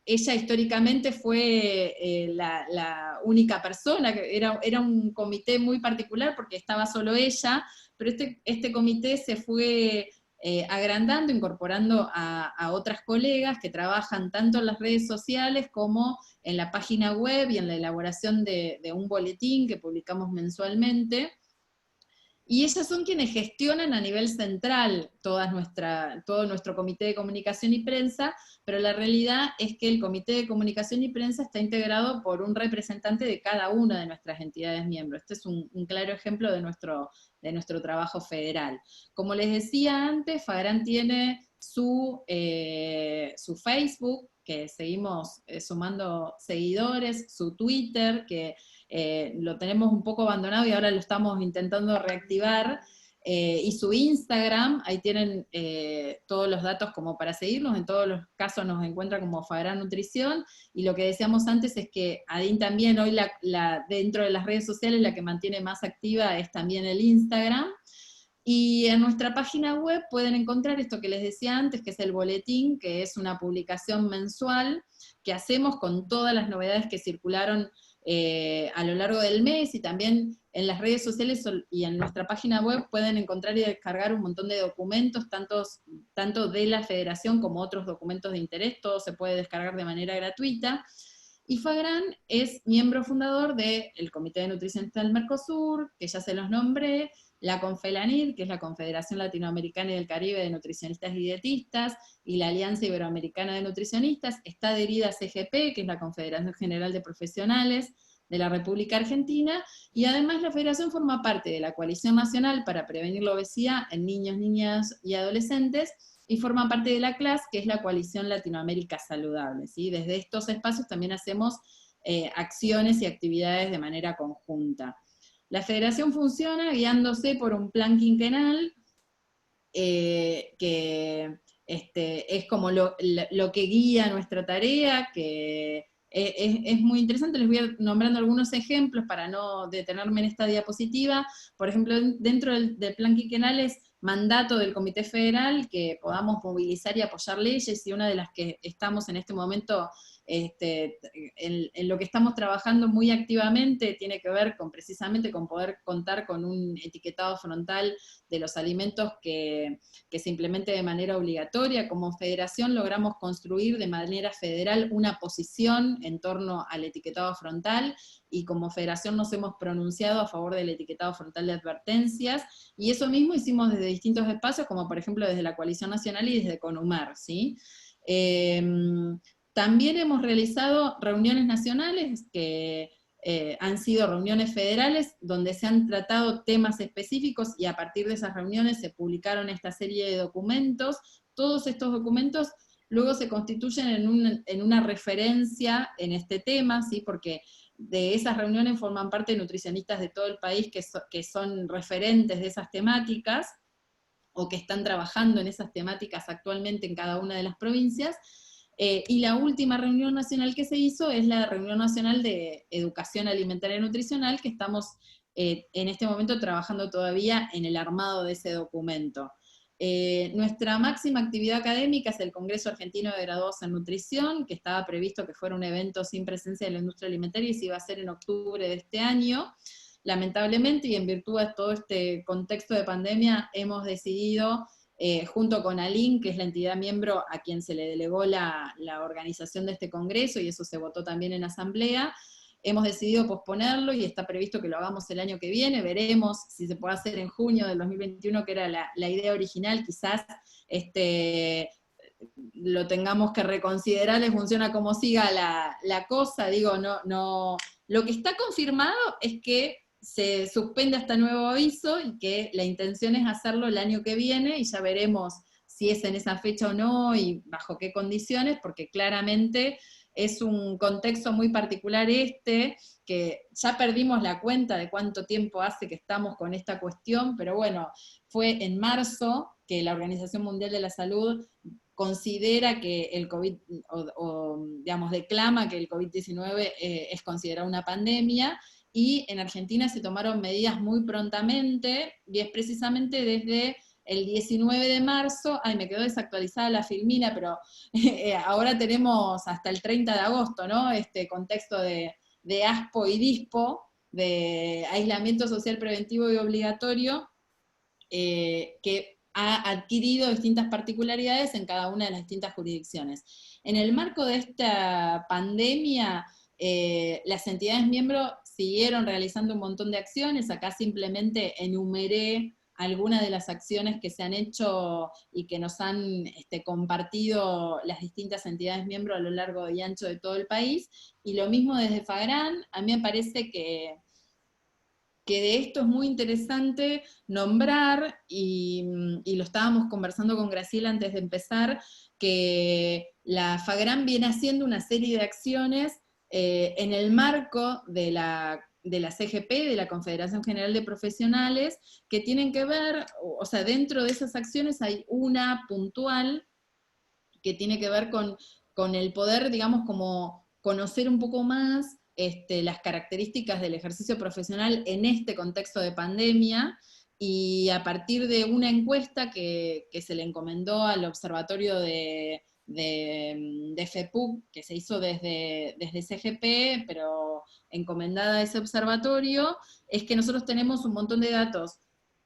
ella históricamente fue la única persona, que era un comité muy particular porque estaba solo ella, pero este comité se fue agrandando, incorporando a otras colegas que trabajan tanto en las redes sociales como en la página web y en la elaboración de un boletín que publicamos mensualmente. Y ellas son quienes gestionan a nivel central todo nuestro Comité de Comunicación y Prensa, pero la realidad es que el Comité de Comunicación y Prensa está integrado por un representante de cada una de nuestras entidades miembros. Este es un claro ejemplo de nuestro trabajo federal. Como les decía antes, FAGRAN tiene su Facebook, que seguimos sumando seguidores, su Twitter, que lo tenemos un poco abandonado y ahora lo estamos intentando reactivar, y su Instagram, ahí tienen todos los datos como para seguirnos, en todos los casos nos encuentra como FAGRAN Nutrición, y lo que decíamos antes es que Adin también hoy dentro de las redes sociales la que mantiene más activa es también el Instagram. Y en nuestra página web pueden encontrar esto que les decía antes, que es el boletín, que es una publicación mensual que hacemos con todas las novedades que circularon a lo largo del mes, y también en las redes sociales y en nuestra página web pueden encontrar y descargar un montón de documentos, tanto de la federación como otros documentos de interés, todo se puede descargar de manera gratuita. Y FAGRAN es miembro fundador del Comité de Nutrición del Mercosur, que ya se los nombré, la CONFELANID, que es la Confederación Latinoamericana y del Caribe de Nutricionistas y Dietistas, y la Alianza Iberoamericana de Nutricionistas. Está adherida a CGP, que es la Confederación General de Profesionales de la República Argentina, y además la federación forma parte de la Coalición Nacional para Prevenir la Obesidad en Niños, Niñas y Adolescentes, y forma parte de la CLAS, que es la Coalición Latinoamérica Saludable, ¿sí? Desde estos espacios también hacemos acciones y actividades de manera conjunta. La federación funciona guiándose por un plan quinquenal, que es como lo que guía nuestra tarea, que es muy interesante. Les voy a ir nombrando algunos ejemplos para no detenerme en esta diapositiva. Por ejemplo, dentro del plan quinquenal es mandato del Comité Federal que podamos movilizar y apoyar leyes, y una de las que estamos en este momento, en lo que estamos trabajando muy activamente, tiene que ver precisamente con poder contar con un etiquetado frontal de los alimentos que se implemente de manera obligatoria. Como federación logramos construir de manera federal una posición en torno al etiquetado frontal, y como federación nos hemos pronunciado a favor del etiquetado frontal de advertencias, y eso mismo hicimos desde distintos espacios, como por ejemplo desde la Coalición Nacional y desde CONUMER, ¿sí? También hemos realizado reuniones nacionales que han sido reuniones federales donde se han tratado temas específicos y a partir de esas reuniones se publicaron esta serie de documentos. Todos estos documentos luego se constituyen en una referencia en este tema, ¿sí? Porque de esas reuniones forman parte nutricionistas de todo el país que son referentes de esas temáticas, o que están trabajando en esas temáticas actualmente en cada una de las provincias. Y la última reunión nacional que se hizo es la reunión nacional de educación alimentaria y nutricional, que estamos en este momento trabajando todavía en el armado de ese documento. Nuestra máxima actividad académica es el Congreso Argentino de Graduados en Nutrición, que estaba previsto que fuera un evento sin presencia de la industria alimentaria y se iba a hacer en octubre de este año. Lamentablemente, y en virtud de todo este contexto de pandemia, hemos decidido, junto con ALIN, que es la entidad miembro a quien se le delegó la organización de este congreso, y eso se votó también en asamblea, hemos decidido posponerlo y está previsto que lo hagamos el año que viene. Veremos si se puede hacer en junio del 2021, que era la idea original. Quizás lo tengamos que reconsiderar, les funciona como siga la cosa. Digo, no. Lo que está confirmado es que se suspende hasta nuevo aviso y que la intención es hacerlo el año que viene, y ya veremos si es en esa fecha o no y bajo qué condiciones, porque claramente es un contexto muy particular que ya perdimos la cuenta de cuánto tiempo hace que estamos con esta cuestión, pero bueno, fue en marzo que la Organización Mundial de la Salud considera que el COVID, digamos, declama que el COVID-19 es considerado una pandemia, y en Argentina se tomaron medidas muy prontamente, y es precisamente desde el 19 de marzo, me quedó desactualizada la filmina, pero ahora tenemos hasta el 30 de agosto, ¿no? Este contexto de ASPO y DISPO, de aislamiento social preventivo y obligatorio, que ha adquirido distintas particularidades en cada una de las distintas jurisdicciones. En el marco de esta pandemia, las entidades miembros siguieron realizando un montón de acciones. Acá simplemente enumeré algunas de las acciones que se han hecho y que nos han compartido las distintas entidades miembros a lo largo y ancho de todo el país, y lo mismo desde FAGRAN. A mí me parece que de esto es muy interesante nombrar, y lo estábamos conversando con Graciela antes de empezar, que la FAGRAN viene haciendo una serie de acciones en el marco de la CGP, de la Confederación General de Profesionales, que tienen que ver, o sea, dentro de esas acciones hay una puntual que tiene que ver con el poder, digamos, como conocer un poco más las características del ejercicio profesional en este contexto de pandemia, y a partir de una encuesta que se le encomendó al observatorio de FEPUC, que se hizo desde CGP, pero encomendada a ese observatorio, es que nosotros tenemos un montón de datos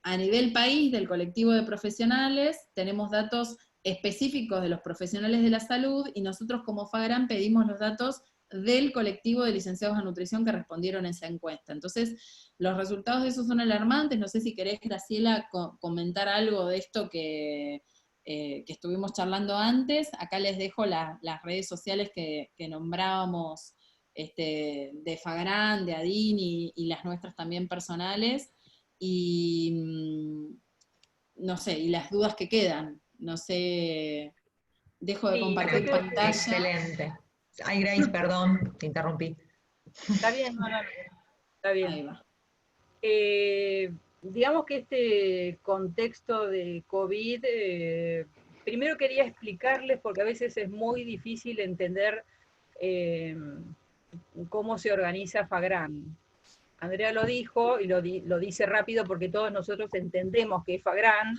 a nivel país del colectivo de profesionales, tenemos datos específicos de los profesionales de la salud, y nosotros como FAGRAN pedimos los datos del colectivo de licenciados en nutrición que respondieron a esa encuesta. Entonces, los resultados de eso son alarmantes. No sé si querés, Graciela, comentar algo de esto que estuvimos charlando antes. Acá les dejo las redes sociales que nombrábamos, de FAGRAN, de ADIN y las nuestras también personales, y no sé, y las dudas que quedan. No sé, dejo de compartir pantalla. Excelente. Ay, Grace, perdón, te interrumpí. Está bien, no, está bien. Ahí va. Digamos que este contexto de COVID, primero quería explicarles, porque a veces es muy difícil entender cómo se organiza FAGRAN. Andrea lo dijo, y lo dice rápido porque todos nosotros entendemos que es FAGRAN,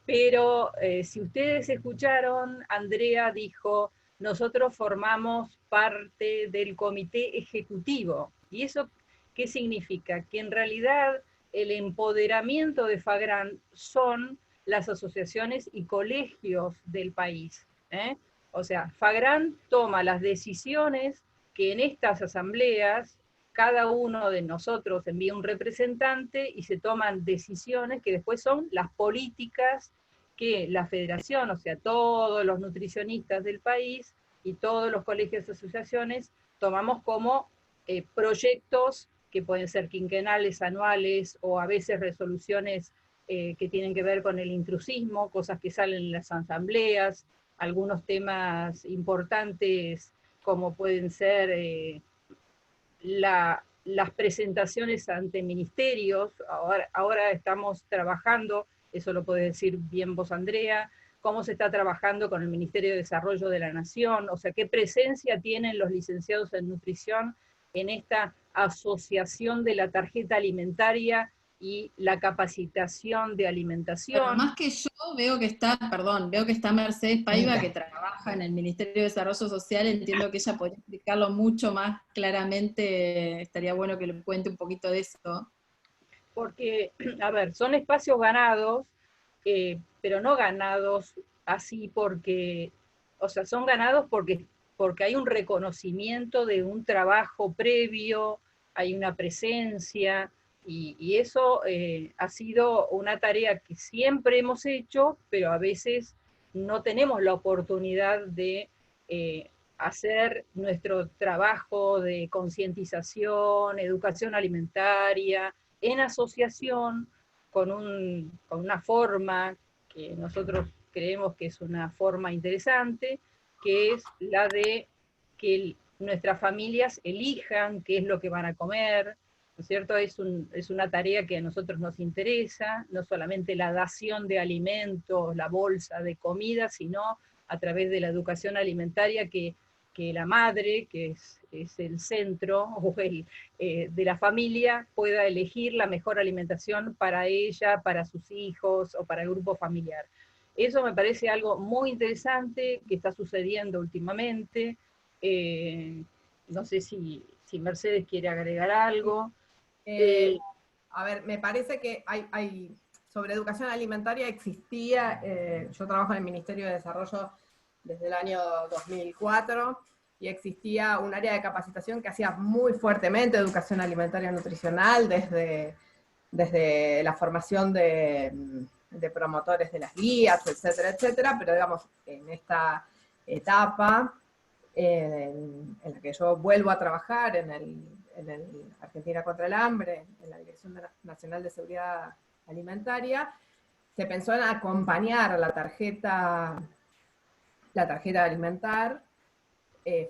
pero si ustedes escucharon, Andrea dijo, nosotros formamos parte del comité ejecutivo. ¿Y eso qué significa? Que en realidad el empoderamiento de FAGRAN son las asociaciones y colegios del país. O sea, FAGRAN toma las decisiones que en estas asambleas cada uno de nosotros envía un representante y se toman decisiones que después son las políticas que la federación, o sea, todos los nutricionistas del país, y todos los colegios y asociaciones tomamos como proyectos que pueden ser quinquenales, anuales, o a veces resoluciones que tienen que ver con el intrusismo, cosas que salen en las asambleas, algunos temas importantes como pueden ser las presentaciones ante ministerios. Ahora estamos trabajando, eso lo puede decir bien vos, Andrea, cómo se está trabajando con el Ministerio de Desarrollo de la Nación, o sea, qué presencia tienen los licenciados en nutrición en esta asociación de la tarjeta alimentaria y la capacitación de alimentación. Pero más que yo, veo que está Mercedes Paiva, que trabaja en el Ministerio de Desarrollo Social, entiendo que ella podría explicarlo mucho más claramente, estaría bueno que le cuente un poquito de eso. Porque, a ver, son espacios ganados, pero no ganados así porque, o sea, son ganados porque hay un reconocimiento de un trabajo previo, hay una presencia, y eso ha sido una tarea que siempre hemos hecho, pero a veces no tenemos la oportunidad de hacer nuestro trabajo de concientización, educación alimentaria, en asociación con una forma que nosotros creemos que es una forma interesante, que es la de que nuestras familias elijan qué es lo que van a comer, ¿no es cierto? Es una tarea que a nosotros nos interesa, no solamente la dación de alimentos, la bolsa de comida, sino a través de la educación alimentaria que la madre, que es el centro de la familia, pueda elegir la mejor alimentación para ella, para sus hijos o para el grupo familiar. Eso me parece algo muy interesante que está sucediendo últimamente. No sé si Mercedes quiere agregar algo. A ver, me parece que hay sobre educación alimentaria existía, yo trabajo en el Ministerio de Desarrollo desde el año 2004, y existía un área de capacitación que hacía muy fuertemente educación alimentaria nutricional, desde la formación de promotores de las guías, etcétera, etcétera, pero digamos, en esta etapa en la que yo vuelvo a trabajar en el Argentina contra el Hambre, en la Dirección Nacional de Seguridad Alimentaria, se pensó en acompañar la tarjeta alimentar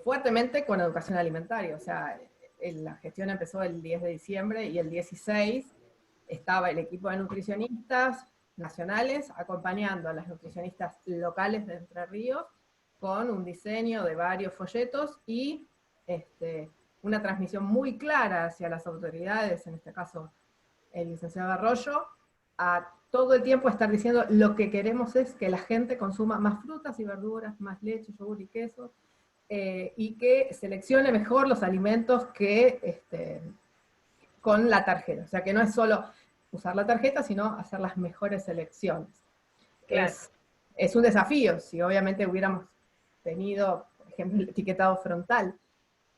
fuertemente con educación alimentaria. O sea, la gestión empezó el 10 de diciembre y el 16 estaba el equipo de nutricionistas nacionales acompañando a las nutricionistas locales de Entre Ríos con un diseño de varios folletos y una transmisión muy clara hacia las autoridades, en este caso el licenciado Arroyo, a todo el tiempo estar diciendo lo que queremos es que la gente consuma más frutas y verduras, más leche, yogur y queso, y que seleccione mejor los alimentos que con la tarjeta. O sea, que no es solo usar la tarjeta, sino hacer las mejores selecciones. Claro. Es un desafío. Si obviamente hubiéramos tenido, por ejemplo, el etiquetado frontal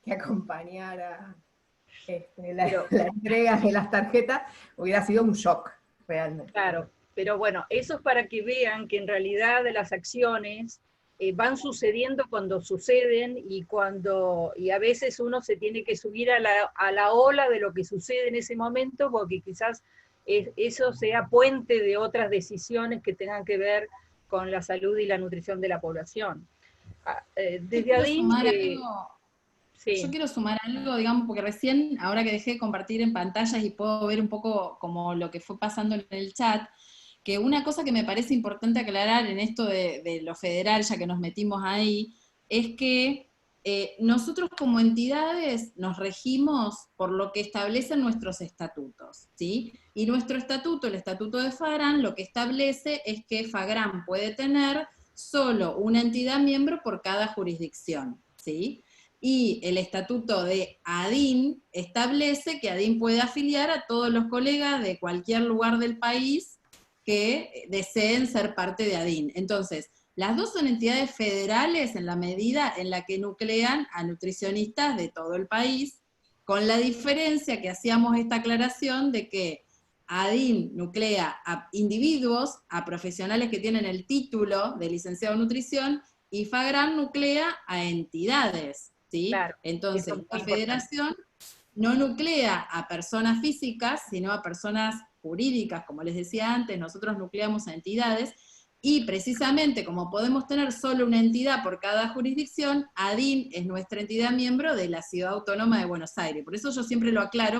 que acompañara la entrega de las tarjetas, hubiera sido un shock, realmente. Claro, pero bueno, eso es para que vean que en realidad las acciones van sucediendo cuando suceden, y a veces uno se tiene que subir a la ola de lo que sucede en ese momento, porque quizás eso sea puente de otras decisiones que tengan que ver con la salud y la nutrición de la población. Desde ahí... Sí. Yo quiero sumar algo, digamos, porque recién, ahora que dejé de compartir en pantallas y puedo ver un poco como lo que fue pasando en el chat, que una cosa que me parece importante aclarar en esto de lo federal, ya que nos metimos ahí, es que nosotros como entidades nos regimos por lo que establecen nuestros estatutos, ¿sí? Y nuestro estatuto, el estatuto de FAGRAN, lo que establece es que FAGRAN puede tener solo una entidad miembro por cada jurisdicción, ¿sí? Y el estatuto de ADIN establece que ADIN puede afiliar a todos los colegas de cualquier lugar del país que deseen ser parte de ADIN. Entonces, las dos son entidades federales en la medida en la que nuclean a nutricionistas de todo el país, con la diferencia que hacíamos esta aclaración de que ADIN nuclea a individuos, a profesionales que tienen el título de licenciado en nutrición, y FAGRAN nuclea a entidades, ¿sí? Claro, entonces, eso es la muy federación no nuclea a personas físicas, sino a personas jurídicas, como les decía antes, nosotros nucleamos a entidades, y precisamente como podemos tener solo una entidad por cada jurisdicción, ADIN es nuestra entidad miembro de la Ciudad Autónoma de Buenos Aires. Por eso yo siempre lo aclaro,